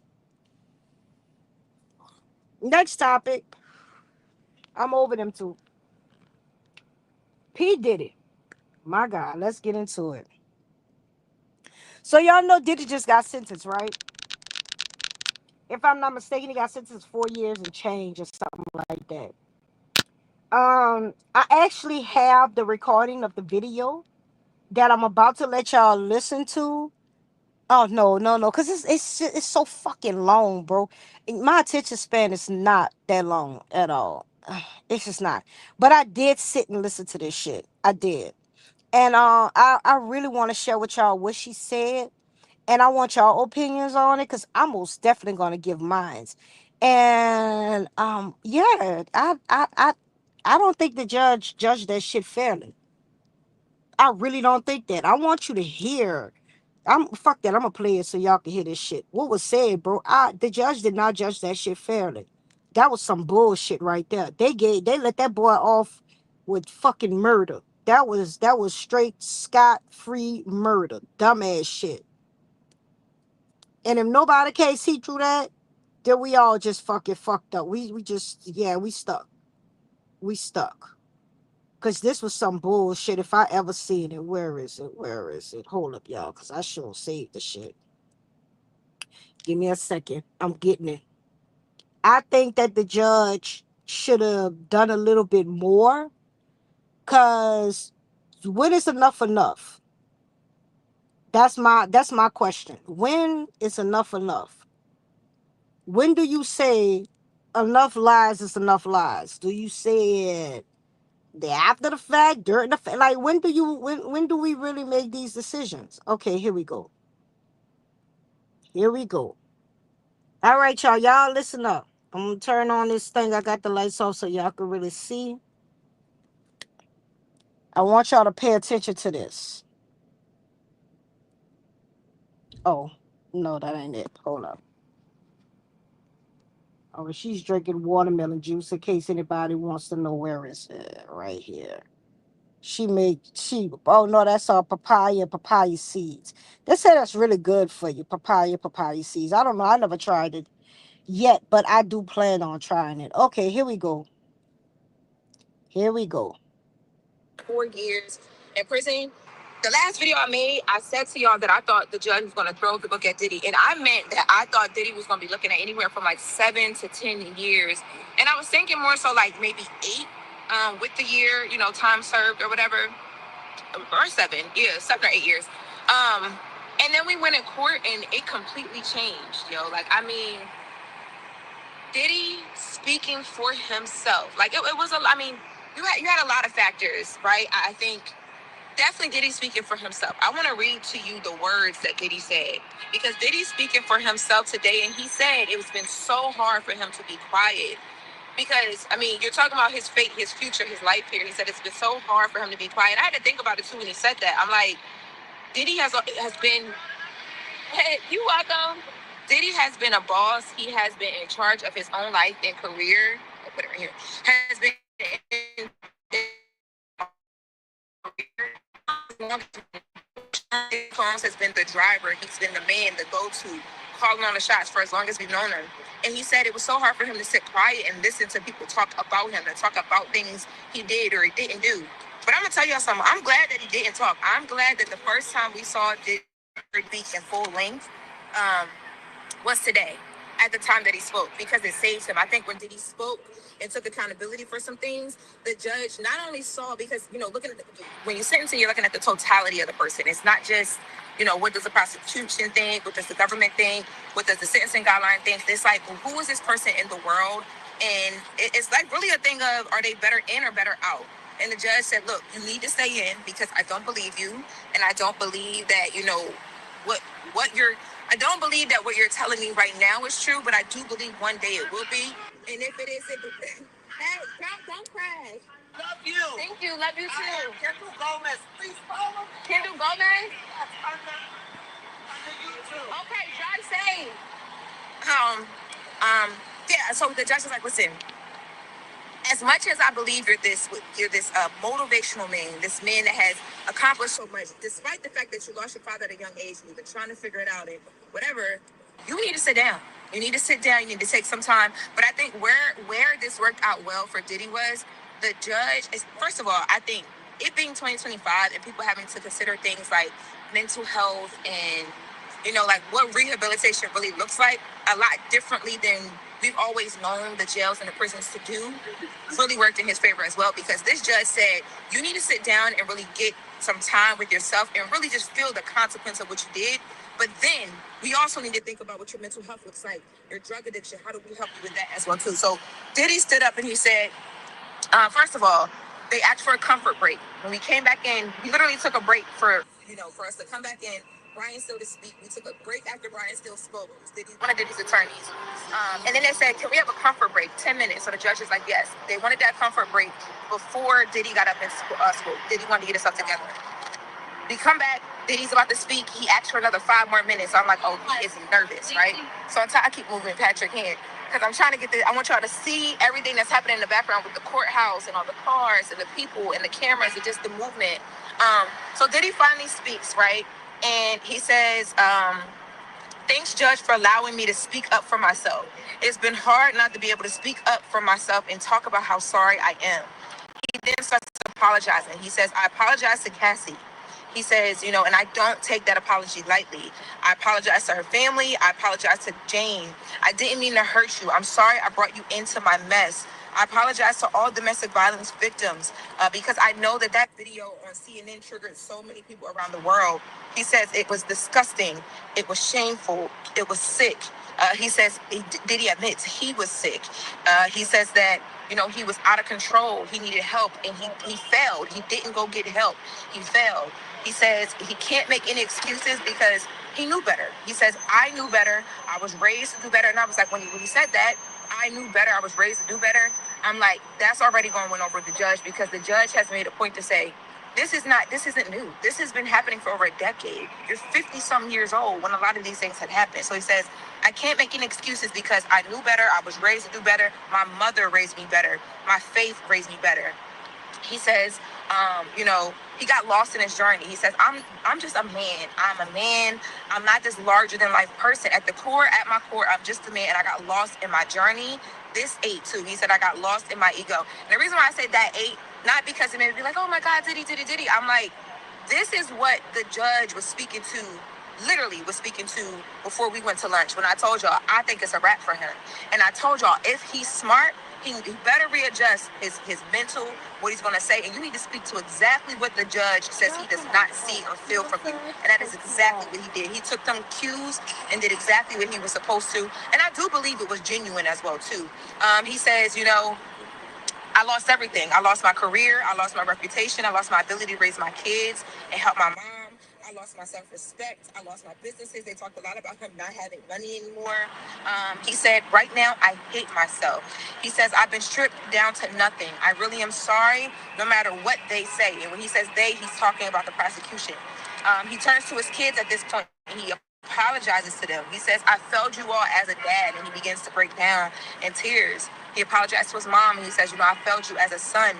Next topic. I'm over them too. P Diddy. My God, let's get into it. So y'all know Diddy just got sentenced, right? If I'm not mistaken, he got sentenced 4 years and change or something like that. I actually have the recording of the video that I'm about to let y'all listen to. Oh no, no, no, because it's so fucking long, bro. And my attention span is not that long at all. It's just not. But I did sit and listen to this shit. I did, and I really want to share with y'all what she said, and I want y'all opinions on it because I'm most definitely gonna give mines. And yeah, I don't think the judge judged that shit fairly. I really don't think that. I want you to hear. I'm fuck that. I'm gonna play it so y'all can hear this shit. What was said, bro? The judge did not judge that shit fairly. That was some bullshit right there. They let that boy off with fucking murder. That was straight scot free murder. Dumbass shit. And if nobody can't see through that, then we all just fucking fucked up. We just we stuck. We stuck. Cause this was some bullshit. If I ever seen it, where is it? Where is it? Hold up, y'all, cause I sure saved the shit. Give me a second. I'm getting it. I think that the judge should have done a little bit more. Cause when is enough enough? That's my question. When is enough enough? When do you say enough lies is enough lies? Do you say it after the fact, during the fact? Like when do we really make these decisions? Okay, here we go. Here we go. All right, y'all. Y'all listen up. I'm gonna turn on this thing. I got the lights off so y'all can really see. I want y'all to pay attention to this. Oh, no, that ain't it. Hold up. Oh, she's drinking watermelon juice in case anybody wants to know where is it. Right here. Oh no, that's papaya seeds. They say that's really good for you, papaya seeds. I don't know, I never tried it yet, but I do plan on trying it. Okay, here we go. Here we go. 4 years in prison. The last video I made, I said to y'all that I thought the judge was going to throw the book at Diddy. And I meant that I thought Diddy was going to be looking at anywhere from like 7 to 10 years. And I was thinking more so like maybe 8 with the year, time served or whatever. Or 7, yeah, 7 or 8 years. Um, and then we went in court and it completely changed, yo. Like, I mean, Diddy speaking for himself. Like, it was I mean, you had a lot of factors, right? I think definitely Diddy speaking for himself. I want to read to you the words that Diddy said because Diddy's speaking for himself today, and he said it's been so hard for him to be quiet because I mean you're talking about his fate, his future, his life here. He said it's been so hard for him to be quiet. I had to think about it too when he said that. I'm like, Diddy has been. Hey, you welcome. Diddy has been a boss. He has been in charge of his own life and career. I'll put it right here. Has been Combs has been the driver. He's been the man, the go-to, calling on the shots for as long as we've known him. And he said it was so hard for him to sit quiet and listen to people talk about him and talk about things he did or he didn't do. But I'm gonna tell y'all something. I'm glad that he didn't talk. I'm glad that the first time we saw Diddy speak in full length, um, was today at the time that he spoke because it saved him. I think when Diddy spoke and took accountability for some things, the judge not only saw, because, looking at when you're sentencing, you're looking at the totality of the person. It's not just, what does the prosecution think? What does the government think? What does the sentencing guideline think? It's like, well, who is this person in the world? And it's like really a thing of, are they better in or better out? And the judge said, look, you need to stay in because I don't believe you. And I don't believe that, what what you're I don't believe that what you're telling me right now is true, but I do believe one day it will be. And if it is, hey, don't crash. Love you. Thank you. Love you too. Kendall Gomez, please follow me. Kendall Gomez? Yes, under YouTube. Okay, drive safe. Um, yeah. So the judge was like, listen, as much as I believe you're this motivational man, this man that has accomplished so much, despite the fact that you lost your father at a young age and you've been trying to figure it out and whatever, you need to sit down. You need to sit down. You need to take some time. But I think where this worked out well for Diddy was the judge is, first of all, I think it being 2025 and people having to consider things like mental health and like what rehabilitation really looks like a lot differently than we've always known the jails and the prisons to do, really worked in his favor as well, because this judge said you need to sit down and really get some time with yourself and really just feel the consequence of what you did. But then we also need to think about what your mental health looks like, your drug addiction. How do we help you with that as well too? So Diddy stood up and he said, first of all, they asked for a comfort break. When we came back in, we literally took a break for us to come back in. Brian Still to speak. We took a break after Brian Still spoke. One of Diddy's attorneys. And then they said, can we have a comfort break? 10 minutes. So the judge was like, yes. They wanted that comfort break before Diddy got up and spoke. Diddy wanted to get himself together. We come back, Diddy's about to speak. He asked for another 5 more minutes. So I'm like, oh, he is nervous, right? So I keep moving Patrick hand because I'm trying to get this. I want y'all to see everything that's happening in the background with the courthouse and all the cars and the people and the cameras and just the movement. So Diddy finally speaks, right? And he says, thanks, Judge, for allowing me to speak up for myself. It's been hard not to be able to speak up for myself and talk about how sorry I am. He then starts apologizing. He says, I apologize to Cassie. He says, and I don't take that apology lightly. I apologize to her family. I apologize to Jane. I didn't mean to hurt you. I'm sorry I brought you into my mess. I apologize to all domestic violence victims because I know that video on CNN triggered so many people around the world. He says it was disgusting. It was shameful. It was sick. He says, Diddy admits he was sick. He says that, he was out of control. He needed help and he failed. He didn't go get help. He failed. He says he can't make any excuses because he knew better. He says, I knew better. I was raised to do better. And I was like, when he said that, I knew better. I was raised to do better. I'm like, that's already going to win over the judge because the judge has made a point to say, this isn't new. This has been happening for over a decade. You're 50-some years old when a lot of these things had happened. So he says, I can't make any excuses because I knew better. I was raised to do better. My mother raised me better. My faith raised me better. He says, he got lost in his journey. He says, I'm just a man. I'm a man. I'm not this larger than life person. At my core, I'm just a man, and I got lost in my journey. This ate too. He said, I got lost in my ego. And the reason why I said that ate, not because it made me be like, oh my God, Diddy. I'm like, this is what the judge was speaking to, literally was speaking to before we went to lunch. When I told y'all, I think it's a wrap for him. And I told y'all, if he's smart, he better readjust his mental, what he's going to say. And you need to speak to exactly what the judge says he does not see or feel from you. And that is exactly what he did. He took them cues and did exactly what he was supposed to. And I do believe it was genuine as well, too. He says, I lost everything. I lost my career. I lost my reputation. I lost my ability to raise my kids and help my mom. I lost my self-respect. I lost my businesses. They talked a lot about him not having money anymore. He said, right now, I hate myself. He says, I've been stripped down to nothing. I really am sorry, no matter what they say. And when he says they, he's talking about the prosecution. He turns to his kids at this point. He apologizes to them. He says, I failed you all as a dad. And he begins to break down in tears. He apologized to his mom and he says, I failed you as a son.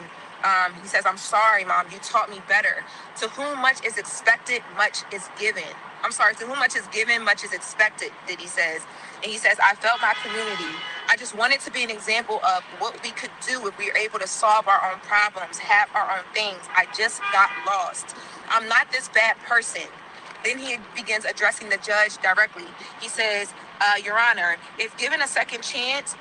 He says, I'm sorry, mom. You taught me better. To whom much is expected, much is given. I'm sorry, to whom much is given, much is expected, Diddy says. And he says, I felt my community. I just wanted to be an example of what we could do if we are able to solve our own problems, have our own things. I just got lost. I'm not this bad person. Then he begins addressing the judge directly. He says, Your Honor, if given a second chance,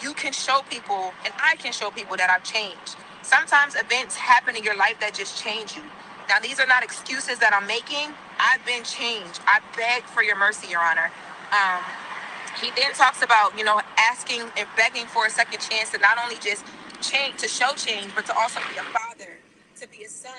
you can show people, and I can show people that I've changed. Sometimes events happen in your life that just change you. Now, these are not excuses that I'm making. I've been changed. I beg for your mercy, Your Honor. Um, he then talks about, asking and begging for a second chance to not only just change, to show change, but to also be a father, to be a son,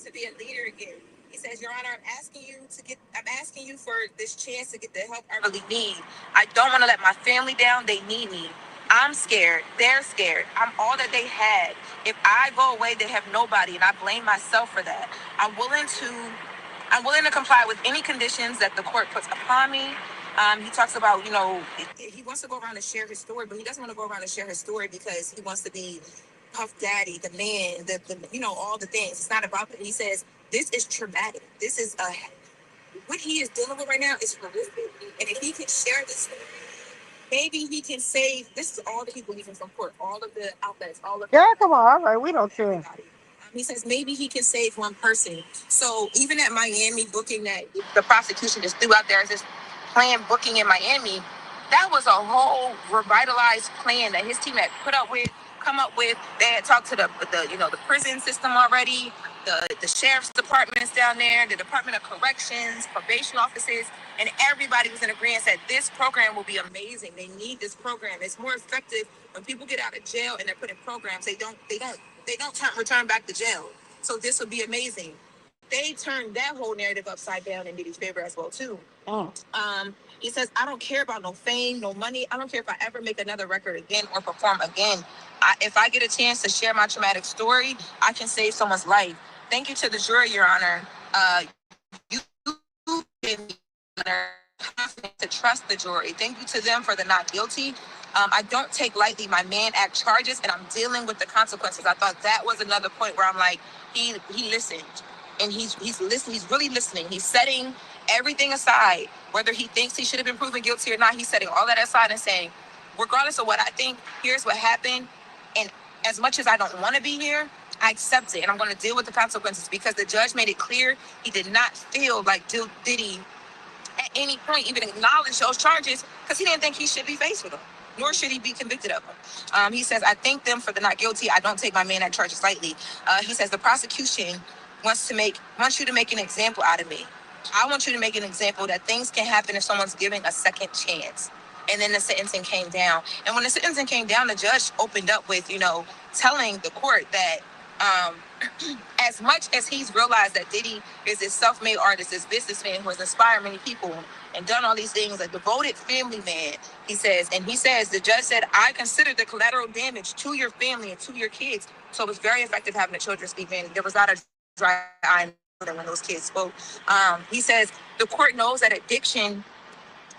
to be a leader again. He says, Your Honor, I'm asking you for this chance to get the help I really need. I don't want to let my family down. They need me. I'm scared. They're scared. I'm all that they had. If I go away, they have nobody, and I blame myself for that. I'm willing to comply with any conditions that the court puts upon me. He talks about, he wants to go around and share his story, but he doesn't want to go around and share his story because he wants to be Puff Daddy, the man, all the things. It's not about that. He says, this is traumatic. What he is dealing with right now is horrific. And if he can share this, maybe he can save, this is all the people even from court, all of the outlets, all of Yeah, come on. All right, we don't care. everybody. He says maybe he can save one person. So even at Miami, booking that the prosecution just threw out there as this plan booking in Miami, that was a whole revitalized plan that his team had come up with. They had talked to the prison system already, the sheriff's departments down there, the Department of Corrections, probation offices, and everybody was in agreement that this program will be amazing. They need this program. It's more effective when people get out of jail and they're put in programs. They don't return back to jail. So this would be amazing. They turned that whole narrative upside down in Diddy's favor as well too. Oh. He says, I don't care about no fame, no money. I don't care if I ever make another record again or perform again. If I get a chance to share my traumatic story, I can save someone's life. Thank you to the jury, Your Honor. You gave me confidence to trust the jury. Thank you to them for the not guilty. I don't take lightly my Mann Act charges, and I'm dealing with the consequences. I thought that was another point where I'm like, he listened, and he's listening. He's really listening. He's setting everything aside, whether he thinks he should have been proven guilty or not. He's setting all that aside and saying, regardless of what I think, here's what happened, and as much as I don't want to be here, I accept it, and I'm going to deal with the consequences because the judge made it clear he did not feel like Diddy at any point even acknowledge those charges because he didn't think he should be faced with them, nor should he be convicted of them. He says, I thank them for the not guilty. I don't take my Mann Act charges lightly. He says, the prosecution wants you to make an example out of me. I want you to make an example that things can happen if someone's giving a second chance. And then the sentencing came down. And when the sentencing came down, the judge opened up with, telling the court that um, as much as he's realized that Diddy is this self-made artist, this businessman who has inspired many people and done all these things, a devoted family man, the judge said, I consider the collateral damage to your family and to your kids. So it was very effective having the children speak, man. There was not a dry eye when those kids spoke. He says, the court knows that addiction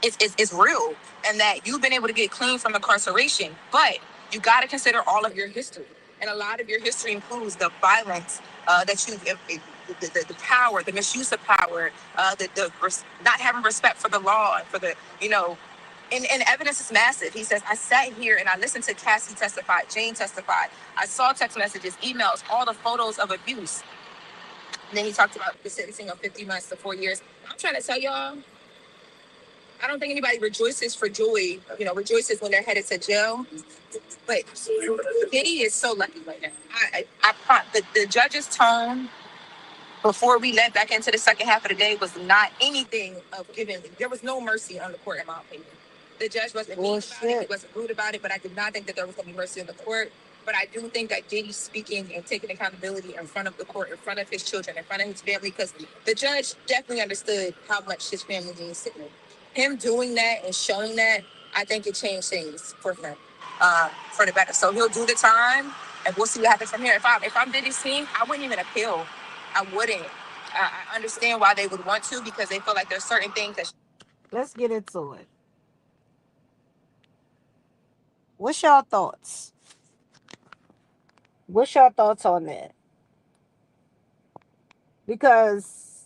is real and that you've been able to get clean from incarceration, but you got to consider all of your history. And a lot of your history includes the violence that the power, the misuse of power, not having respect for the law and for and evidence is massive. He says, I sat here and I listened to Cassie testify, Jane testified. I saw text messages, emails, all the photos of abuse. And then he talked about the sentencing of 50 months to 4 years. I'm trying to tell y'all, I don't think anybody rejoices for joy, rejoices when they're headed to jail. But Diddy is so lucky right now. The judge's tone before we led back into the second half of the day was not anything of giving. There was no mercy on the court, in my opinion. The judge wasn't mean about it. He wasn't rude about it, but I did not think that there was going to be mercy on the court. But I do think that Diddy speaking and taking accountability in front of the court, in front of his children, in front of his family, because the judge definitely understood how much his family needs to know. Him doing that and showing that, I think it changed things for him, for the better. So he'll do the time, and we'll see what happens from here. If I'm Diddy's team, I wouldn't even appeal. I wouldn't. I understand why they would want to because they feel like there's certain things that Let's get into it. What's y'all thoughts? What's your thoughts on that? Because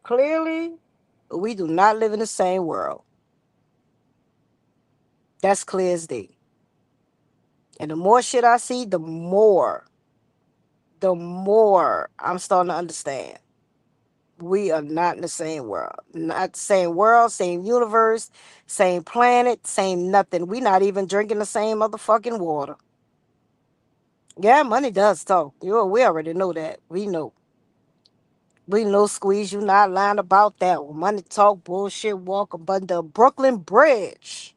clearly, we do not live in the same world. That's clear as day. And the more shit I see, the more I'm starting to understand. We are not in the same world. Not the same world, same universe, same planet, same nothing. We not even drinking the same motherfucking water. Yeah, money does talk. We already know that. We know. We know, Squeeze, you not lying about that. Money talk, bullshit, walk above the Brooklyn Bridge.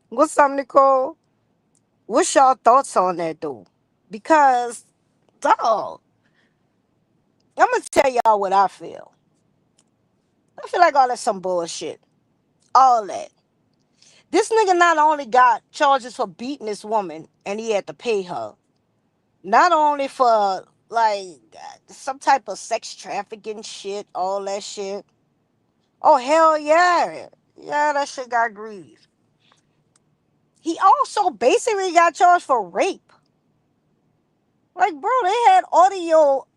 What's up, Nicole? What's y'all thoughts on that, though? Because, dog, I'm going to tell y'all what I feel. I feel like all that's some bullshit. All that. This nigga not only got charges for beating this woman and he had to pay her, not only for, like, some type of sex trafficking shit, all that shit. Oh, hell yeah. Yeah, that shit got grieved. He also basically got charged for rape. Like, bro, they had audio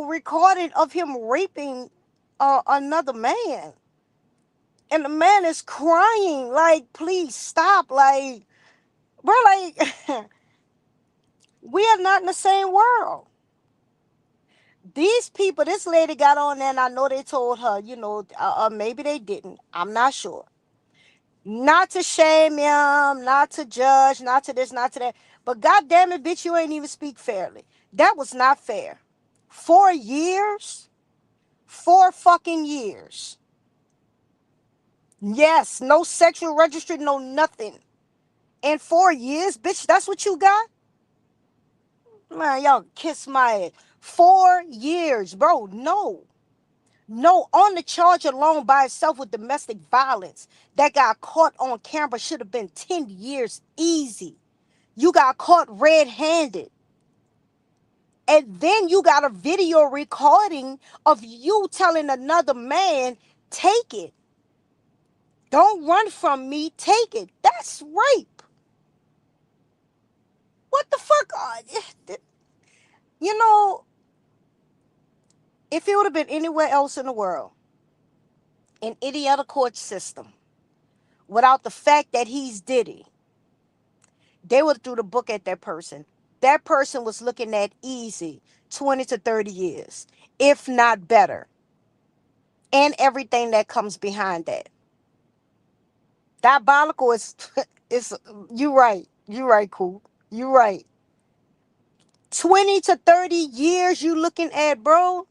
recording of him raping another man. And the man is crying, like, please stop. Like, bro, like, we are not in the same world. These people, this lady got on there, and I know they told her, maybe they didn't. I'm not sure. Not to shame him, not to judge, not to this, not to that. But God damn it, bitch, you ain't even speak fairly. That was not fair. 4 years? 4 fucking years. Yes, no sexual registry, no nothing. In 4 years, bitch, that's what you got? Man, y'all kiss my head. 4 years, bro. No. No, on the charge alone by itself with domestic violence that got caught on camera should have been 10 years easy. You got caught red-handed. And then you got a video recording of you telling another man, take it. Don't run from me. Take it. That's rape. What the fuck? You know, if it would have been anywhere else in the world, in any other court system, without the fact that he's Diddy, they would have threw the book at that person. That person was looking at easy 20 to 30 years, if not better. And everything that comes behind that. Diabolical is you right. You right, cool. You right. 20 to 30 years you looking at, bro.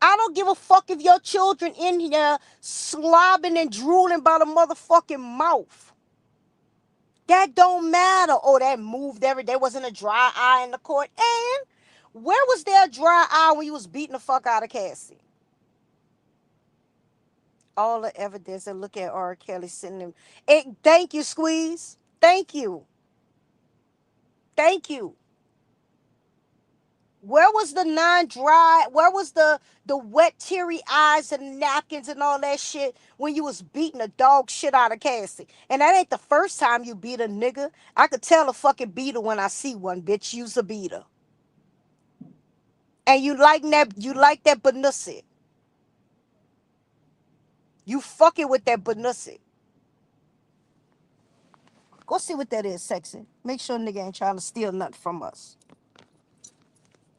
I don't give a fuck if your children in here slobbing and drooling by the motherfucking mouth. That don't matter. Oh, that moved there wasn't a dry eye in the court. And where was there a dry eye when you was beating the fuck out of Cassie? All the evidence and look at R. Kelly sitting there. Thank you, Squeeze. Thank you. Thank you. Where was the non-dry? Where was the wet, teary eyes and napkins and all that shit when you was beating the dog shit out of Cassie? And that ain't the first time you beat a nigga. I could tell a fucking beater when I see one, bitch. You's a beater. And you like that banussi. You fucking with that banussi. Go see what that is, sexy. Make sure nigga ain't trying to steal nothing from us.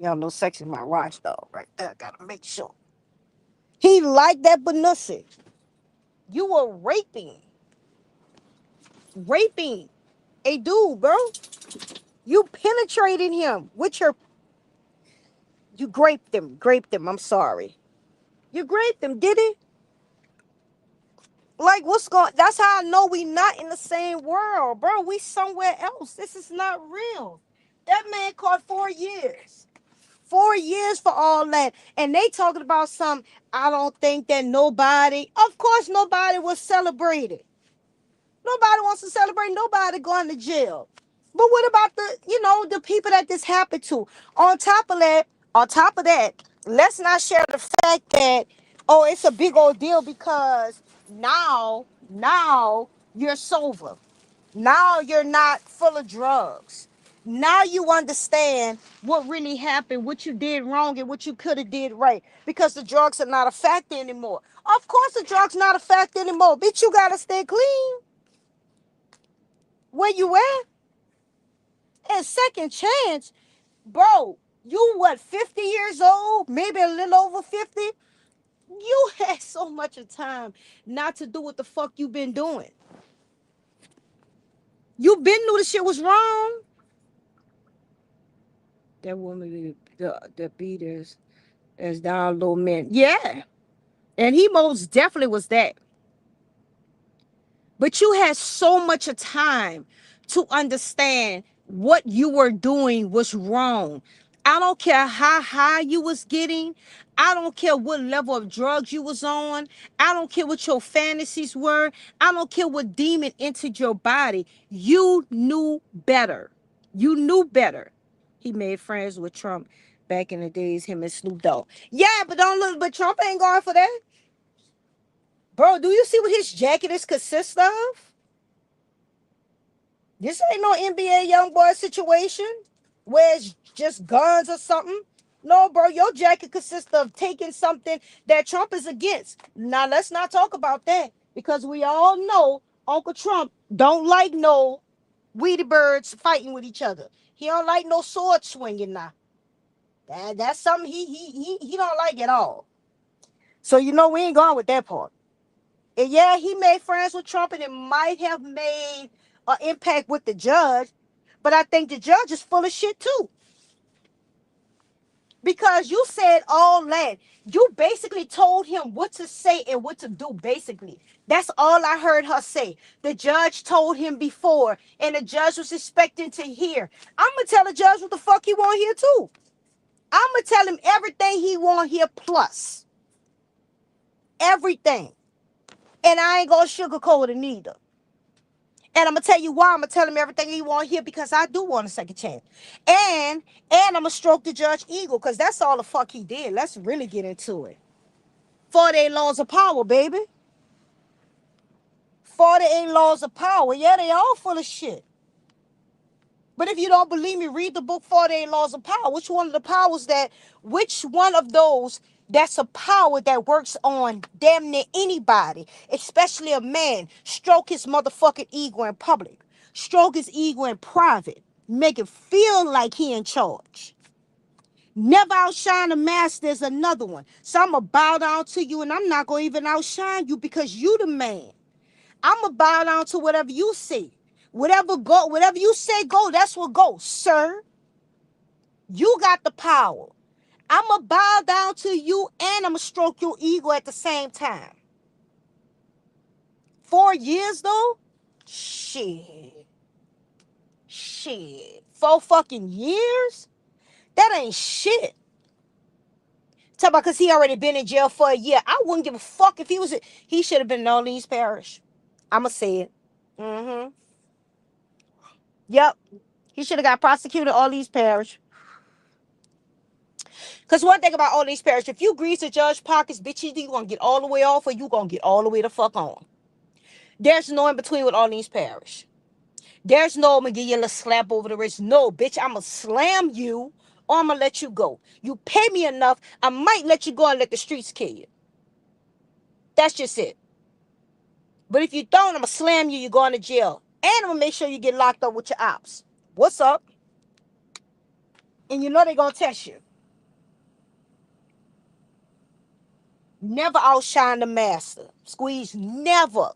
Y'all know sexy my watchdog right there. Gotta make sure. He like that banussi. You were raping a dude, bro. You penetrated him with you graped him. I'm sorry. You graped him, did he? Like, that's how I know we not in the same world, bro. We somewhere else. This is not real. That man caught 4 years. 4 years for all that. And they talking about I don't think that nobody, of course nobody was celebrated. Nobody wants to celebrate nobody going to jail. But what about the people that this happened to? On top of that, Let's not share the fact that, oh, it's a big old deal because now you're sober. Now you're not full of drugs. Now you understand what really happened, what you did wrong, and what you could have did right. Because the drugs are not a factor anymore. Of course, the drugs not a factor anymore. Bitch, you gotta stay clean. Where you at? And second chance, bro. You what? 50 years old, maybe a little over 50. You had so much of time not to do what the fuck you been doing. You been knew the shit was wrong. That woman, the beaters, as down low man. Yeah. And he most definitely was that. But you had so much of time to understand what you were doing was wrong. I don't care how high you was getting. I don't care what level of drugs you was on. I don't care what your fantasies were. I don't care what demon entered your body. You knew better. You knew better. He made friends with Trump back in the days, him and Snoop Dogg. Yeah, but don't look, but Trump ain't going for that. Bro, do you see what his jacket is consist of? This ain't no NBA young boy situation where it's just guns or something. No, bro, your jacket consists of taking something that Trump is against. Now, let's not talk about that because we all know Uncle Trump don't like no Weedy birds fighting with each other. He don't like no sword swinging now. That's something he don't like at all. So, you know, we ain't going with that part. And yeah, he made friends with Trump and it might have made an impact with the judge. But I think the judge is full of shit too. Because you said all that. You basically told him what to say and what to do, basically. That's all I heard her say. The judge told him before, and the judge was expecting to hear. I'm going to tell the judge what the fuck he want here too. I'm going to tell him everything he want here plus. Everything. And I ain't going to sugarcoat it neither. And I'm gonna tell you why. I'm gonna tell him everything he want here because I do want a second chance. And I'm gonna stroke the judge ego because that's all the fuck he did. Let's really get into it. 48 laws of power, baby. 48 laws of power. Yeah, they all full of shit. But if you don't believe me, read the book 48 Laws of Power. Which one of those that's a power that works on damn near anybody, especially a man, stroke his motherfucking ego in public, stroke his ego in private, make it feel like he in charge. Never outshine the master is another one. So I'm going to bow down to you and I'm not going to even outshine you because you the man. I'm going to bow down to whatever you say. Whatever you say go, that's what goes, sir. You got the power. I'm going to bow down to you and I'm going to stroke your ego at the same time. 4 years though? Shit. 4 fucking years? That ain't shit. Talk about because he already been in jail for a year. I wouldn't give a fuck if he should have been in Orleans Parish. I'ma say it. Mm-hmm. Yep. He should have got prosecuted in Orleans Parish. Because one thing about Orleans Parish, if you grease the judge pockets, bitch, either you gonna get all the way off or you gonna get all the way the fuck on. There's no in between with Orleans Parish. There's no I'm gonna give you a little slap over the wrist. No, bitch, I'm gonna slam you or I'm gonna let you go. You pay me enough, I might let you go and let the streets kill you. That's just it. But if you don't, I'm gonna slam you, you're going to jail. And I'm gonna make sure you get locked up with your ops. What's up? And you know they're gonna test you. Never outshine the master. Squeeze, never.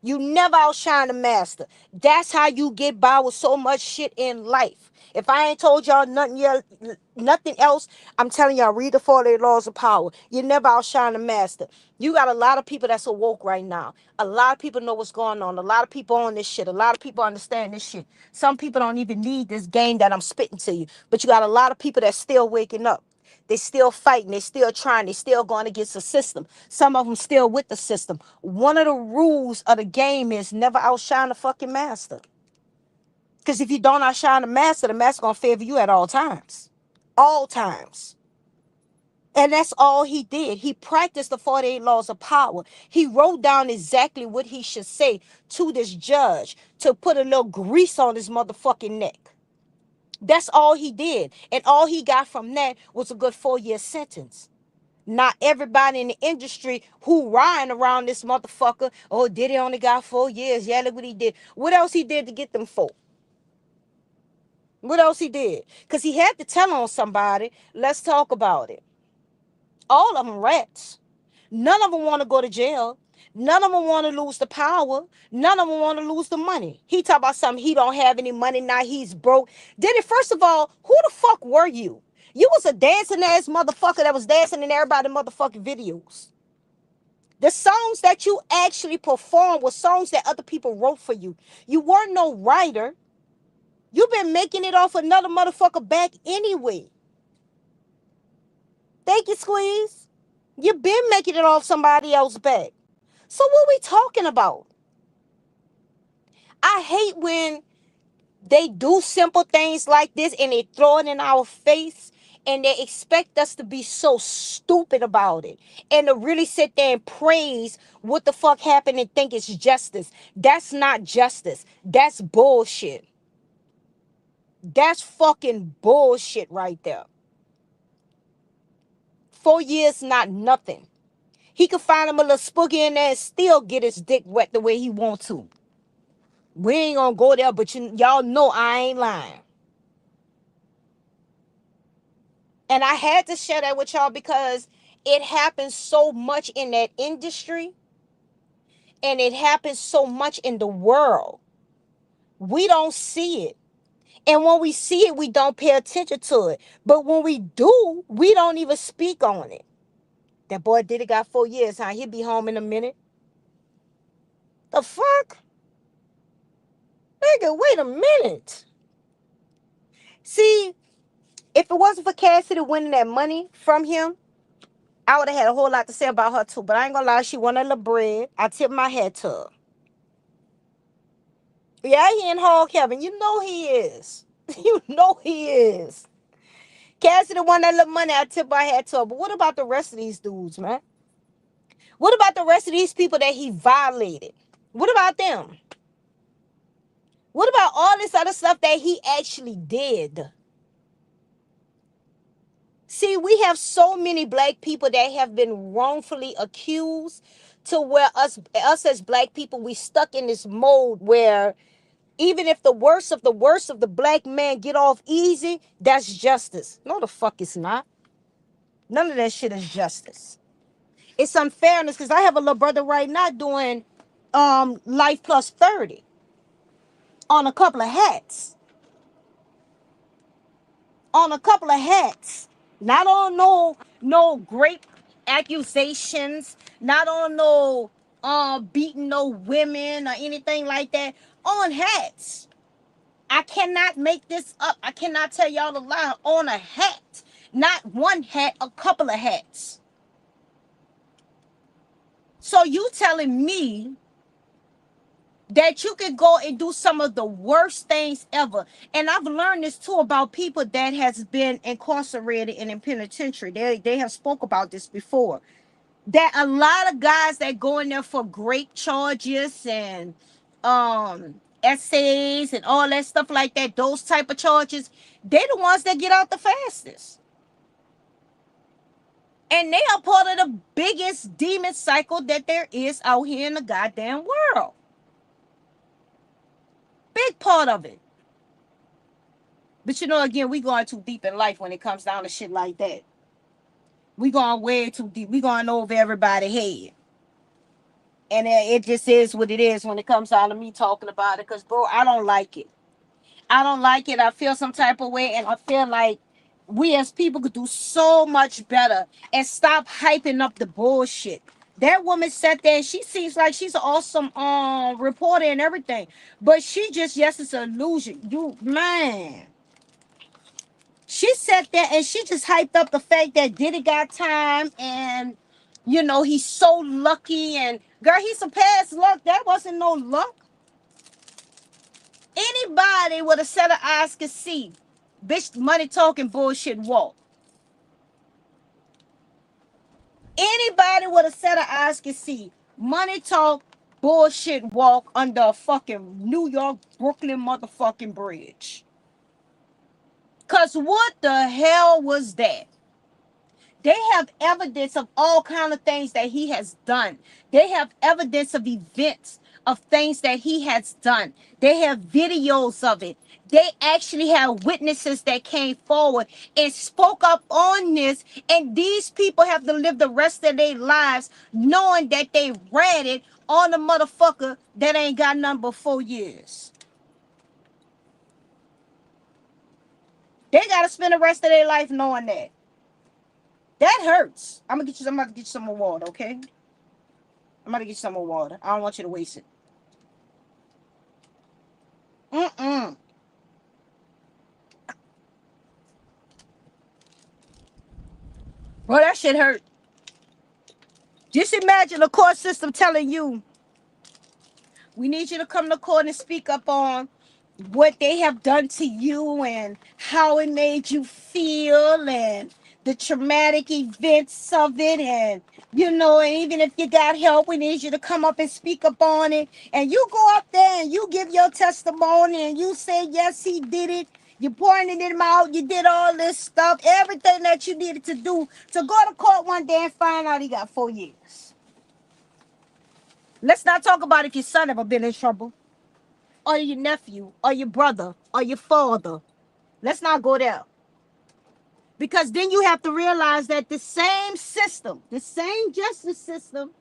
You never outshine the master. That's how you get by with so much shit in life. If I ain't told y'all nothing else, I'm telling y'all, read the 48 Laws of Power. You never outshine the master. You got a lot of people that's awoke right now. A lot of people know what's going on. A lot of people on this shit. A lot of people understand this shit. Some people don't even need this game that I'm spitting to you. But you got a lot of people that's still waking up. They still fighting. They still trying. They still going against the system. Some of them still with the system. One of the rules of the game is never outshine the fucking master. Because if you don't outshine the master going to favor you at all times. All times. And that's all he did. He practiced the 48 laws of power. He wrote down exactly what he should say to this judge to put a little grease on his motherfucking neck. That's all he did. And all he got from that was a good 4-year sentence. Not everybody in the industry who riding around this motherfucker, oh, Diddy only got 4 years. Yeah, look what he did. What else he did to get them folk? What else he did? Because he had to tell on somebody. Let's talk about it. All of them rats. None of them want to go to jail. None of them want to lose the power. None of them want to lose the money. He talk about something, he don't have any money now, he's broke. Did it? First of all, who the fuck were you? You was a dancing ass motherfucker that was dancing in everybody's motherfucking videos. The songs that you actually performed were songs that other people wrote for you. You weren't no writer. You've been making it off another motherfucker back anyway. Thank you, Squeeze. You've been making it off somebody else's back. So what we talking about? I hate when they do simple things like this and they throw it in our face and they expect us to be so stupid about it and to really sit there and praise what the fuck happened and think it's justice. That's not justice. That's bullshit. That's fucking bullshit right there. 4 years, not nothing. He could find him a little spooky in there and still get his dick wet the way he want to. We ain't gonna go there, but y'all know I ain't lying. And I had to share that with y'all because it happens so much in that industry and it happens so much in the world. We don't see it. And when we see it, we don't pay attention to it. But when we do, we don't even speak on it. That boy did it, got 4 years, huh? He'll be home in a minute. The fuck? Nigga, wait a minute. See, if it wasn't for Cassidy winning that money from him, I would have had a whole lot to say about her too. But I ain't gonna lie, she won a little bread. I tip my hat to her. Yeah, he in Hog Heaven. You know he is. You know he is. Cassidy won that little money. I tip my hat to her. But what about the rest of these dudes, man? What about the rest of these people that he violated? What about them? What about all this other stuff that he actually did? See, we have so many black people that have been wrongfully accused to where us as black people, we stuck in this mode where even if the worst of the black man get off easy, that's justice. No, the fuck it's not. None of that shit is justice. It's unfairness because I have a little brother right now doing life plus 30 on a couple of hats. On a couple of hats. Not on no great accusations, not on no beating no women or anything like that. On hats. I cannot make this up. I cannot tell y'all the lie. On a hat. Not one hat, a couple of hats. So you telling me that you could go and do some of the worst things ever. And I've learned this too about people that has been incarcerated and in penitentiary. They have spoke about this before. That a lot of guys that go in there for great charges and essays and all that stuff like that, those type of charges, they're the ones that get out the fastest. And they are part of the biggest demon cycle that there is out here in the goddamn world. Big part of it. But you know, again, we going too deep in life when it comes down to shit like that. We going way too deep. We going over everybody's head. And it just is what it is when it comes down to me talking about it. Because, bro, I don't like it. I don't like it. I feel some type of way. And I feel like we as people could do so much better and stop hyping up the bullshit. That woman sat there and she seems like she's an awesome reporter and everything. But she just, yes, it's an illusion. You, man. She sat there and she just hyped up the fact that Diddy got time and, you know, he's so lucky. And, girl, he's some past luck. That wasn't no luck. Anybody with a set of eyes could see. Bitch, money talking bullshit walk. Anybody with a set of eyes can see. Money talk, bullshit walk under a fucking New York, Brooklyn motherfucking bridge. Cause what the hell was that? They have evidence of all kind of things that he has done. They have evidence of events of things that he has done. They have videos of it. They actually have witnesses that came forward and spoke up on this. And these people have to live the rest of their lives knowing that they read it on a motherfucker that ain't got nothing but 4 years. They gotta spend the rest of their life knowing that. That hurts. I'm about to get you some more water, okay? I'm gonna get you some more water. I don't want you to waste it. Mm-mm. Well, that shit hurt. Just imagine the court system telling you, we need you to come to court and speak up on what they have done to you and how it made you feel and the traumatic events of it. And, and even if you got help, we need you to come up and speak up on it. And you go up there and you give your testimony and you say, yes, he did it. You pointed him out. You did all this stuff, everything that you needed to do to go to court one day and find out he got 4 years. Let's not talk about if your son ever been in trouble, or your nephew, or your brother, or your father. Let's not go there. Because then you have to realize that the same system, the same justice system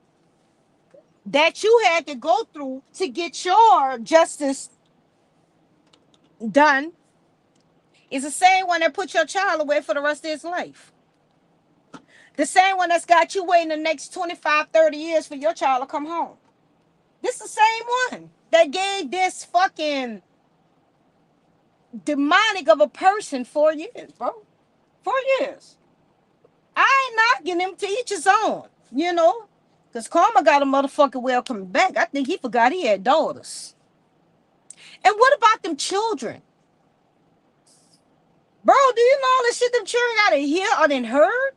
that you had to go through to get your justice done is the same one that put your child away for the rest of his life. The same one that's got you waiting the next 25, 30 years for your child to come home. This is the same one that gave this fucking demonic of a person 4 years, bro. 4 years. I ain't knocking him, to each his own, Because Karma got a motherfucking way of coming back. I think he forgot he had daughters. And what about them children? Bro, do you know all the shit them children got to hear or then heard?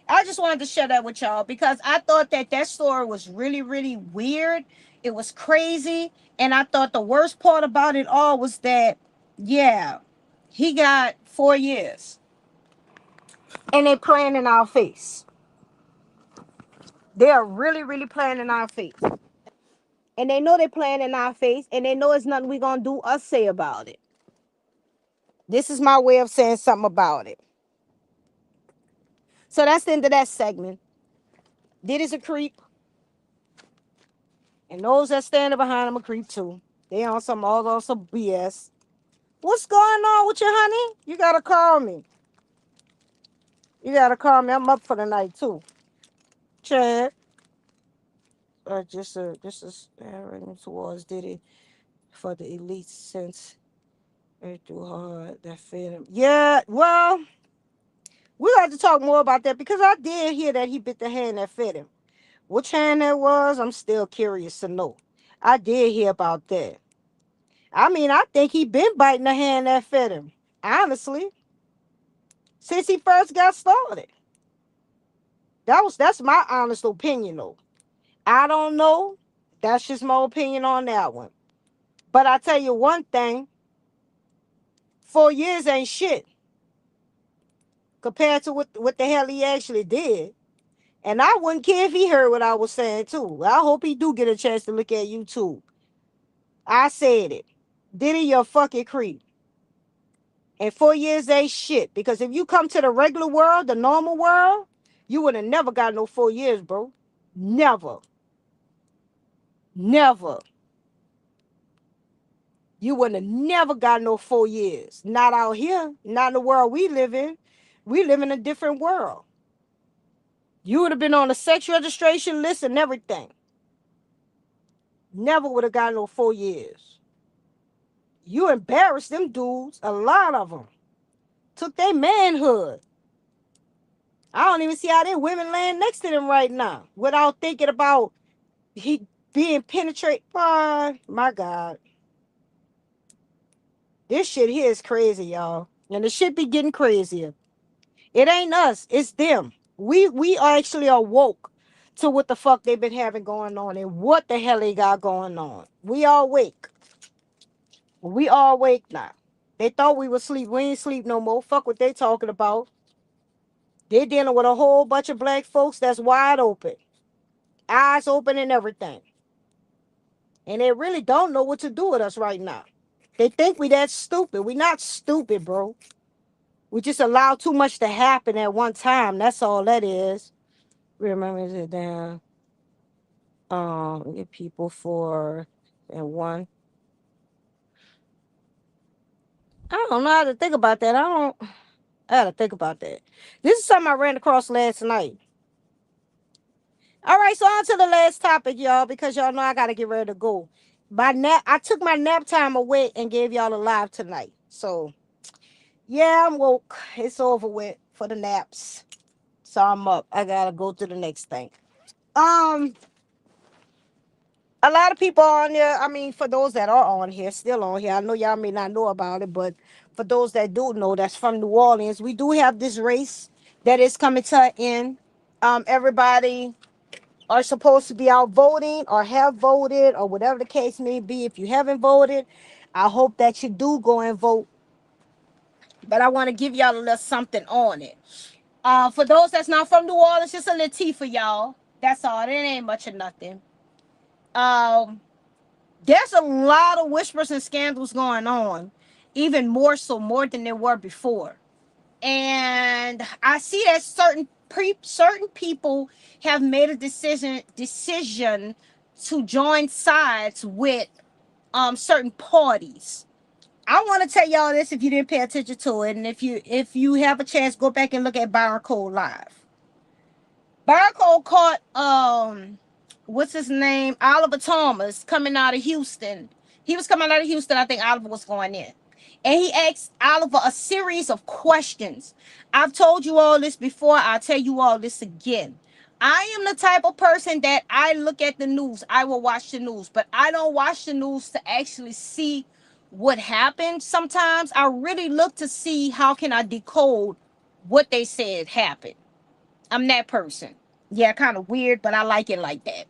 I just wanted to share that with y'all because I thought that story was really, really weird. It was crazy. And I thought the worst part about it all was that, yeah, he got 4 years. And they playing in our face. They are really, really playing in our face. And they know they're playing in our face. And they know there's nothing we going to do or say about it. This is my way of saying something about it. So that's the end of that segment. Diddy's a creep. And those that standing behind him a creep too. They on some BS. What's going on with you, honey? You gotta call me. You gotta call me. I'm up for the night too. Chad. This is running towards Diddy for the elite sense. Very too hard. That fit him. Yeah, well, we got to talk more about that because I did hear that he bit the hand that fed him. Which hand that was, I'm still curious to know. I did hear about that. I mean, I think he been biting the hand that fed him. Honestly, since he first got started. That's my honest opinion though. I don't know. That's just my opinion on that one. But I tell you one thing, 4 years ain't shit compared to what the hell he actually did. And I wouldn't care if he heard what I was saying too. I hope he do get a chance to look at YouTube. I said it. Diddy, you're a fucking creep. And 4 years ain't shit. Because if you come to the regular world, the normal world, you would have never got no 4 years, bro. Never. Never. You would have never got no 4 years. Not out here. Not in the world we live in. We live in a different world. You would have been on a sex registration list and everything. Never would have got no 4 years. You embarrassed them dudes, a lot of them. Took their manhood. I don't even see how they women laying next to them right now without thinking about he being penetrated. My God. This shit here is crazy, y'all. And the shit be getting crazier. It ain't us, it's them. We are actually awoke to what the fuck they've been having going on and what the hell they got going on. We all awake. We all awake now. They thought we was asleep. We ain't sleep no more. Fuck what they talking about. They're dealing with a whole bunch of black folks that's wide open, eyes open and everything. And they really don't know what to do with us right now. They think we that stupid. We not stupid, bro. We just allow too much to happen at one time. That's all that is. Remember it down. Get people for and one. I don't know how to think about that. I gotta think about that. This is something I ran across last night. All right, so on to the last topic, y'all, because y'all know I gotta get ready to go. I took my nap time away and gave y'all a live tonight. So yeah, I'm woke. It's over with for the naps. So I'm up. I gotta go to the next thing. Um, a lot of people on there. I mean, for those that are on here, still on here, I know y'all may not know about it, but for those that do know, that's from New Orleans. We do have this race that is coming to an end. Everybody are supposed to be out voting or have voted or whatever the case may be. If you haven't voted, I hope that you do go and vote. But I want to give y'all a little something on it. For those that's not from New Orleans, just a little tea for y'all. That's all. It ain't much of nothing. Um, there's a lot of whispers and scandals going on, even more so, more than there were before. And I see that certain people have made a decision to join sides with certain parties. I want to tell y'all this if you didn't pay attention to it, and if you have a chance, go back and look at Byron Cole live. Barco caught what's his name? Oliver Thomas coming out of Houston. He was coming out of Houston. I think Oliver was going in. And he asked Oliver a series of questions. I've told you all this before. I'll tell you all this again. I am the type of person that I look at the news. I will watch the news, but I don't watch the news to actually see what happened. Sometimes I really look to see how can I decode what they said happened. I'm that person. Yeah, kind of weird, but I like it like that.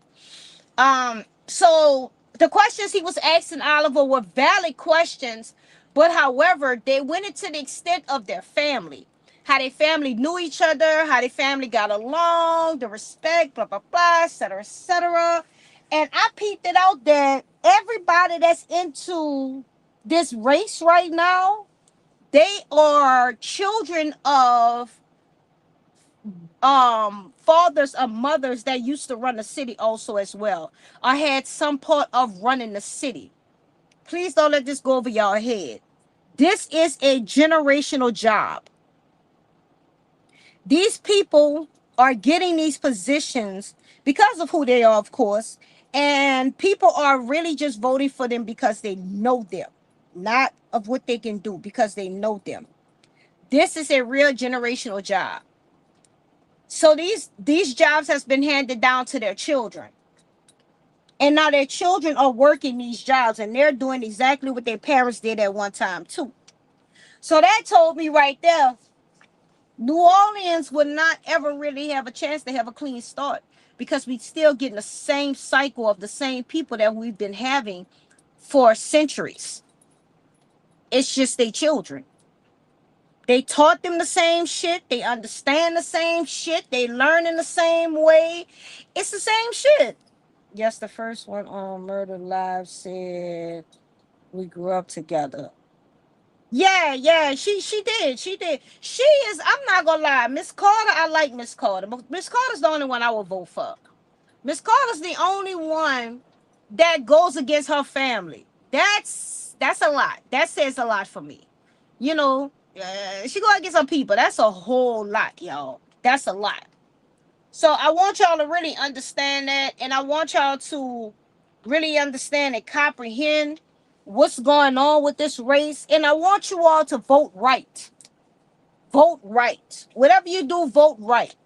So the questions he was asking Oliver were valid questions, but however, they went into the extent of their family. How their family knew each other, how their family got along, the respect, blah, blah, blah, etc., etc. And I peeped it out that everybody that's into this race right now, they are children of fathers or mothers that used to run the city also as well, or had some part of running the city. Please don't let this go over your head. This is a generational job. These people are getting these positions because of who they are, of course, and people are really just voting for them because they know them, not of what they can do, because they know them. This is a real generational job. So these jobs has been handed down to their children. And now their children are working these jobs and they're doing exactly what their parents did at one time too. So that told me right there, New Orleans would not ever really have a chance to have a clean start because we still getting the same cycle of the same people that we've been having for centuries. It's just their children. They taught them the same shit. They understand the same shit. They learn in the same way. It's the same shit. Yes, the first one on Murder Live said we grew up together. Yeah, yeah, she did. She did. She is, I'm not gonna lie, Miss Carter, I like Miss Carter. But Miss Carter's the only one I will vote for. Miss Carter's the only one that goes against her family. That's a lot. That says a lot for me. You know, she go against her people. That's a whole lot, y'all. That's a lot. So I want y'all to really understand that, and I want y'all to really understand and comprehend what's going on with this race. And I want you all to vote right. Vote right. Whatever you do, vote right.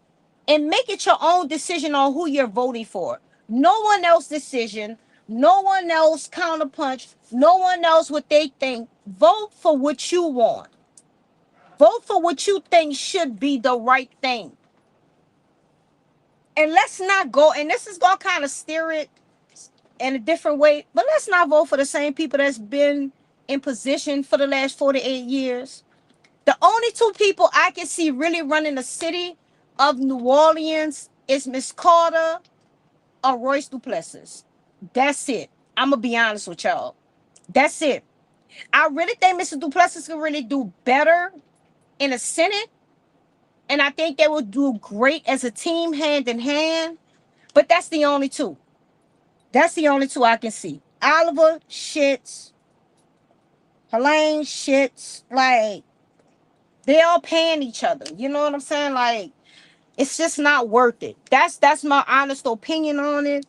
And make it your own decision on who you're voting for. No one else's decision. No one else counterpunch. No one knows what they think. Vote for what you want. Vote for what you think should be the right thing. And let's not go, and this is going to kind of steer it in a different way, but let's not vote for the same people that's been in position for the last 48 years. The only two people I can see really running the city of New Orleans is Miss Carter or Royce Duplessis. That's it. I'm going to be honest with y'all. That's it. I really think Mr. Duplessis can really do better in the Senate, and I think they will do great as a team hand in hand, but that's the only two. That's the only two I can see. Oliver shits, Helene shits, like they all paying each other. You know what I'm saying? Like it's just not worth it. That's my honest opinion on it.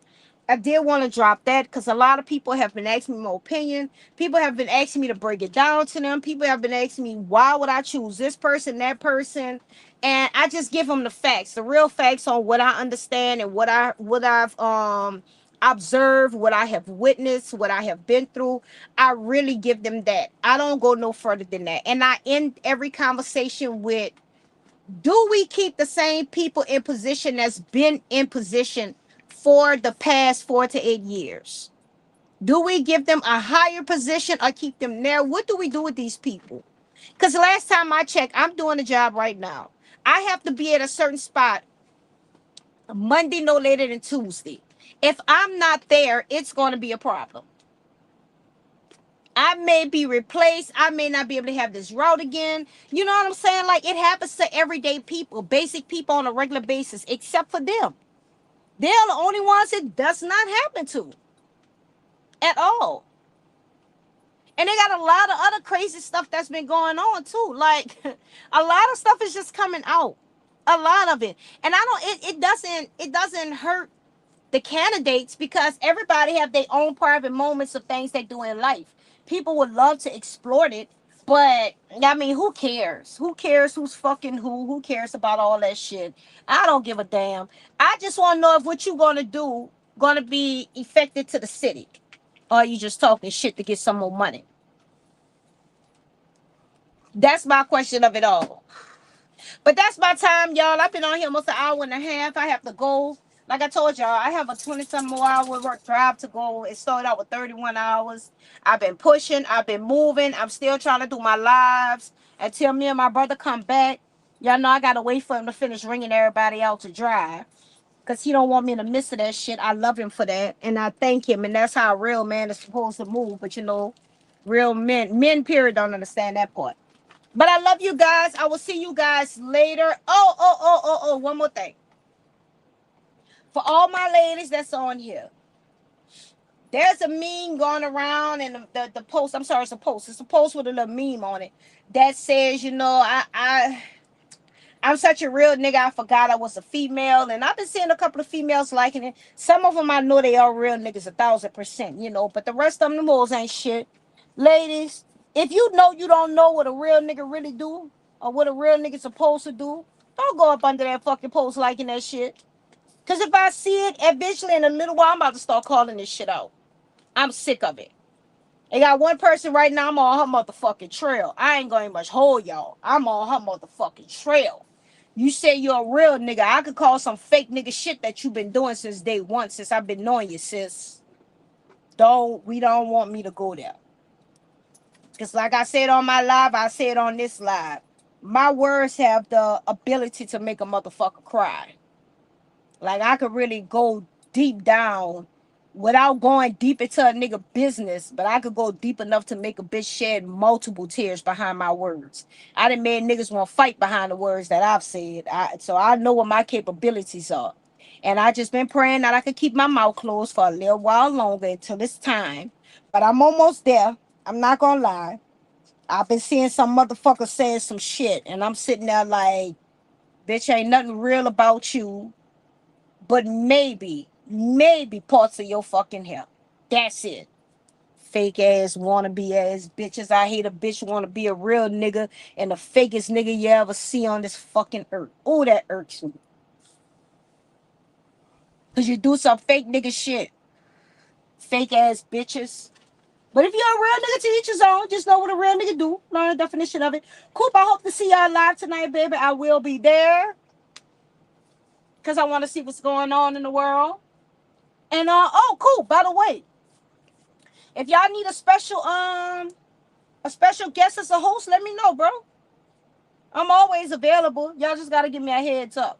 I did want to drop that because a lot of people have been asking me my opinion. People have been asking me to break it down to them. People have been asking me why would I choose this person, that person, and I just give them the facts, the real facts on what I understand and what I've observed, what I have witnessed, what I have been through. I really give them that. I don't go no further than that, and I end every conversation with, do we keep the same people in position that's been in position for the past 4 to 8 years? Do we give them a higher position or keep them there? What do we do with these people? Because last time I checked, I'm doing a job right now. I have to be at a certain spot Monday no later than Tuesday. If I'm not there, it's going to be a problem. I may be replaced. I may not be able to have this route again. You know what I'm saying? Like it happens to everyday people, basic people on a regular basis, except for them. They're the only ones it does not happen to at all. And they got a lot of other crazy stuff that's been going on too. Like a lot of stuff is just coming out. A lot of it. And I don't it doesn't hurt the candidates because everybody have their own private moments of things they do in life. People would love to exploit it, but I mean, who cares? Who cares who's fucking who? Who cares about all that shit? I don't give a damn. I just want to know if what you gonna do gonna be effective to the city, or you just talking shit to get some more money. That's my question of it all. But that's my time, y'all. I've been on here almost an hour and a half. I have to go. Like I told y'all, I have a 20-some more hour work drive to go. It started out with 31 hours. I've been pushing. I've been moving. I'm still trying to do my lives until me and my brother come back. Y'all know I got to wait for him to finish ringing everybody out to drive. Because he don't want me to miss that shit. I love him for that. And I thank him. And that's how a real man is supposed to move. But you know, real men period, don't understand that part. But I love you guys. I will see you guys later. One more thing. For all my ladies that's on here, there's a meme going around and the post, I'm sorry, it's a post. It's a post with a little meme on it that says, you know, I'm such a real nigga, I forgot I was a female. And I've been seeing a couple of females liking it. Some of them I know they are real niggas 1,000%, you know, but the rest of them, the hoes ain't shit. Ladies, if you know you don't know what a real nigga really do or what a real nigga supposed to do, don't go up under that fucking post liking that shit. Because if I see it, eventually in a little while, I'm about to start calling this shit out. I'm sick of it. They got one person right now, I'm on her motherfucking trail. I ain't going to much hold y'all. I'm on her motherfucking trail. You say you're a real nigga. I could call some fake nigga shit that you've been doing since day one, since I've been knowing you, sis. We don't want me to go there. Because like I said on my live, I said on this live, my words have the ability to make a motherfucker cry. Like I could really go deep down without going deep into a nigga business, but I could go deep enough to make a bitch shed multiple tears behind my words. I done made niggas want to fight behind the words that I've said. So I know what my capabilities are. And I just been praying that I could keep my mouth closed for a little while longer until it's time. But I'm almost there. I'm not gonna lie. I've been seeing some motherfucker saying some shit, and I'm sitting there like, bitch, ain't nothing real about you but maybe parts of your fucking hair. That's it. Fake ass wannabe ass bitches. I hate a bitch wanna be a real nigga and the fakest nigga you ever see on this fucking earth. Oh, that irks me. Cause you do some fake nigga shit. Fake ass bitches. But if you're a real nigga to each his own, just know what a real nigga do. Learn the definition of it. Coop, I hope to see y'all live tonight, baby. I will be there because I want to see what's going on in the world. And oh, cool. By the way, if y'all need a special guest as a host, let me know, bro. I'm always available. Y'all just gotta give me a heads up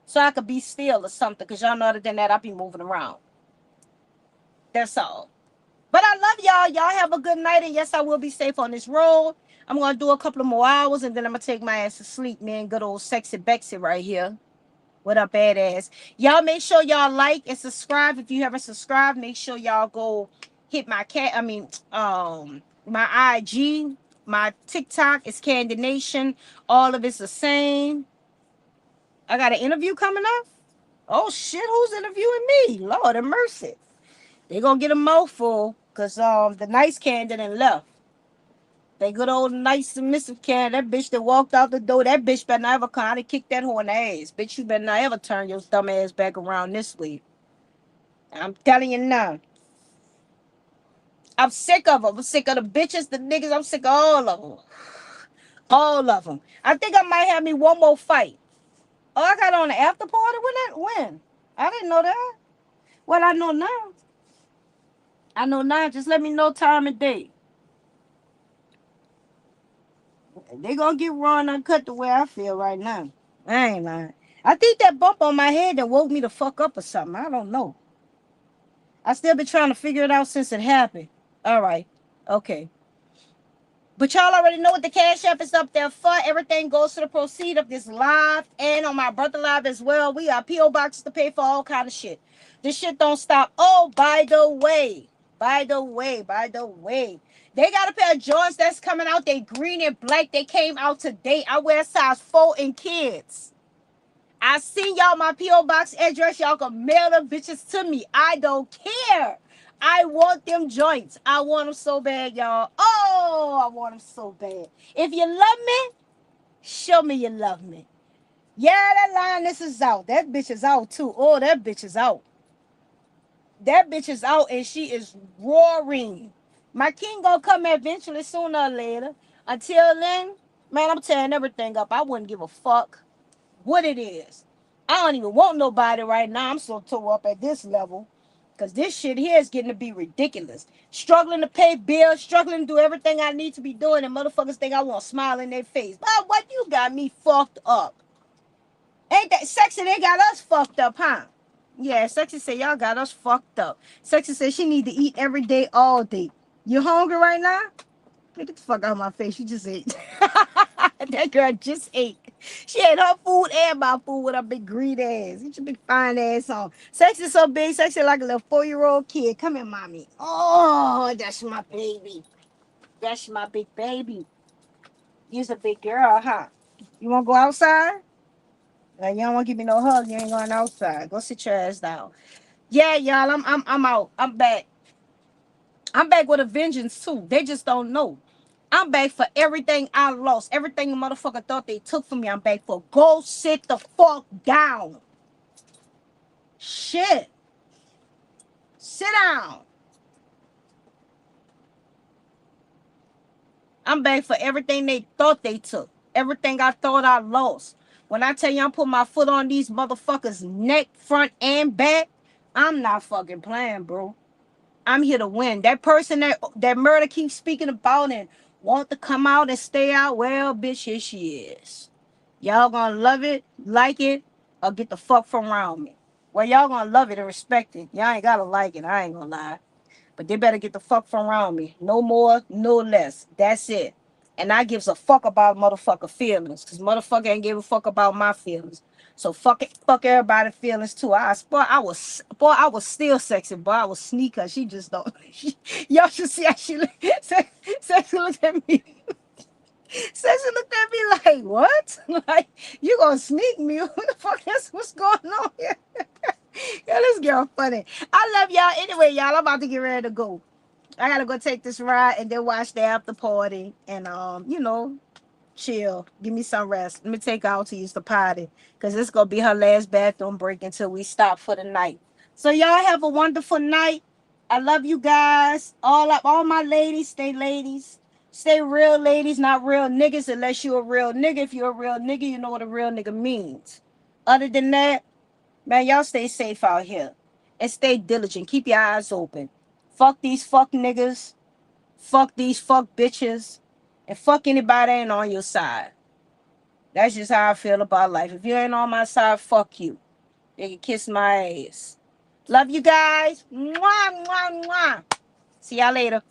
so I could be still or something. Cause y'all know other than that, I be moving around. That's all. But I love y'all. Y'all have a good night. And yes, I will be safe on this road. I'm gonna do a couple of more hours and then I'm gonna take my ass to sleep, man. Good old sexy Bexy right here. What up, badass? Y'all make sure y'all like and subscribe. If you haven't subscribed, make sure y'all go hit my my IG, my TikTok is Candy Nation. All of it's the same. I got an interview coming up. Oh shit, who's interviewing me? Lord have mercy. They gonna get a mouthful because the nice candidate left. They good old nice submissive can. That bitch that walked out the door, that bitch better not ever come. I done kick that hoe in the ass. Bitch, you better not ever turn your dumb ass back around this way. I'm telling you now. I'm sick of them. I'm sick of the bitches, the niggas. I'm sick of all of them. All of them. I think I might have me one more fight. Oh, I got on the after party when that when? I didn't know that. Well, I know now. I know now. Just let me know time and date. They gonna get raw and uncut the way I feel right now. I ain't lying. I think that bump on my head that woke me the fuck up or something. I don't know. I still been trying to figure it out since it happened. All right. Okay. But y'all already know what the cash app is up there for. Everything goes to the proceed of this live and on my brother live as well. We got P.O. boxes to pay for all kind of shit. This shit don't stop. Oh, by the way, they got a pair of Jordans that's coming out. They green and black. They came out today. I wear size 4 in kids. I seen y'all my P.O. box address. Y'all can mail them bitches to me. I don't care. I want them joints. I want them so bad, y'all. Oh, I want them so bad. If you love me, show me you love me. Yeah, that lioness is out. That bitch is out too. Oh, that bitch is out. That bitch is out and she is roaring. My king gonna come eventually, sooner or later. Until then, man, I'm tearing everything up. I wouldn't give a fuck what it is. I don't even want nobody right now. I'm so tore up at this level. Because this shit here is getting to be ridiculous. Struggling to pay bills, struggling to do everything I need to be doing, and motherfuckers think I want to smile in their face. But what you got me fucked up? Ain't that sexy? They got us fucked up, huh? Yeah, sexy say y'all got us fucked up. Sexy says she need to eat every day, all day. You hungry right now? Get the fuck out of my face. You just ate. That girl just ate. She ate her food and my food with her big green ass. Get your big fine ass on. Sexy so big, sexy like a little 4-year-old kid. Come here, mommy. Oh, that's my baby. That's my big baby. You's a big girl, huh? You wanna go outside? Like, you don't wanna give me no hug. You ain't going outside. Go sit your ass down. Yeah, y'all. I'm out. I'm back. I'm back with a vengeance too. They just don't know. I'm back for everything I lost. Everything the motherfucker thought they took from me, I'm back for. Go sit the fuck down. Shit. Sit down. I'm back for everything they thought they took. Everything I thought I lost. When I tell you I'm putting my foot on these motherfuckers' neck, front, and back, I'm not fucking playing, bro. I'm here to win. That person that murder keeps speaking about and want to come out and stay out, well, bitch, here she is. Y'all gonna love it, like it, or get the fuck from around me. Well, y'all gonna love it and respect it. Y'all ain't gotta like it. I ain't gonna lie. But they better get the fuck from around me. No more, no less. That's it. And I gives a fuck about motherfucker feelings. Cause motherfucker ain't give a fuck about my feelings. So fuck it, fuck everybody's feelings too. I was still sexy, but I was sneaker. She just don't. Y'all should see how she sexy looked at me. Sexy looked at me like, what? Like, you gonna sneak me? What the fuck is what's going on here? Yeah, this girl funny. I love y'all. Anyway, y'all, I'm about to get ready to go. I gotta go take this ride and then watch the after party and chill. Give me some rest. Let me take her out to use the potty. Cause this gonna be her last bathroom break until we stop for the night. So y'all have a wonderful night. I love you guys. All my ladies, stay ladies. Stay real ladies, not real niggas unless you're a real nigga. If you're a real nigga, you know what a real nigga means. Other than that, man, y'all stay safe out here. And stay diligent. Keep your eyes open. Fuck these fuck niggas. Fuck these fuck bitches. And fuck anybody that ain't on your side. That's just how I feel about life. If you ain't on my side, fuck you. They can kiss my ass. Love you guys. Mwah, mwah, mwah. See y'all later.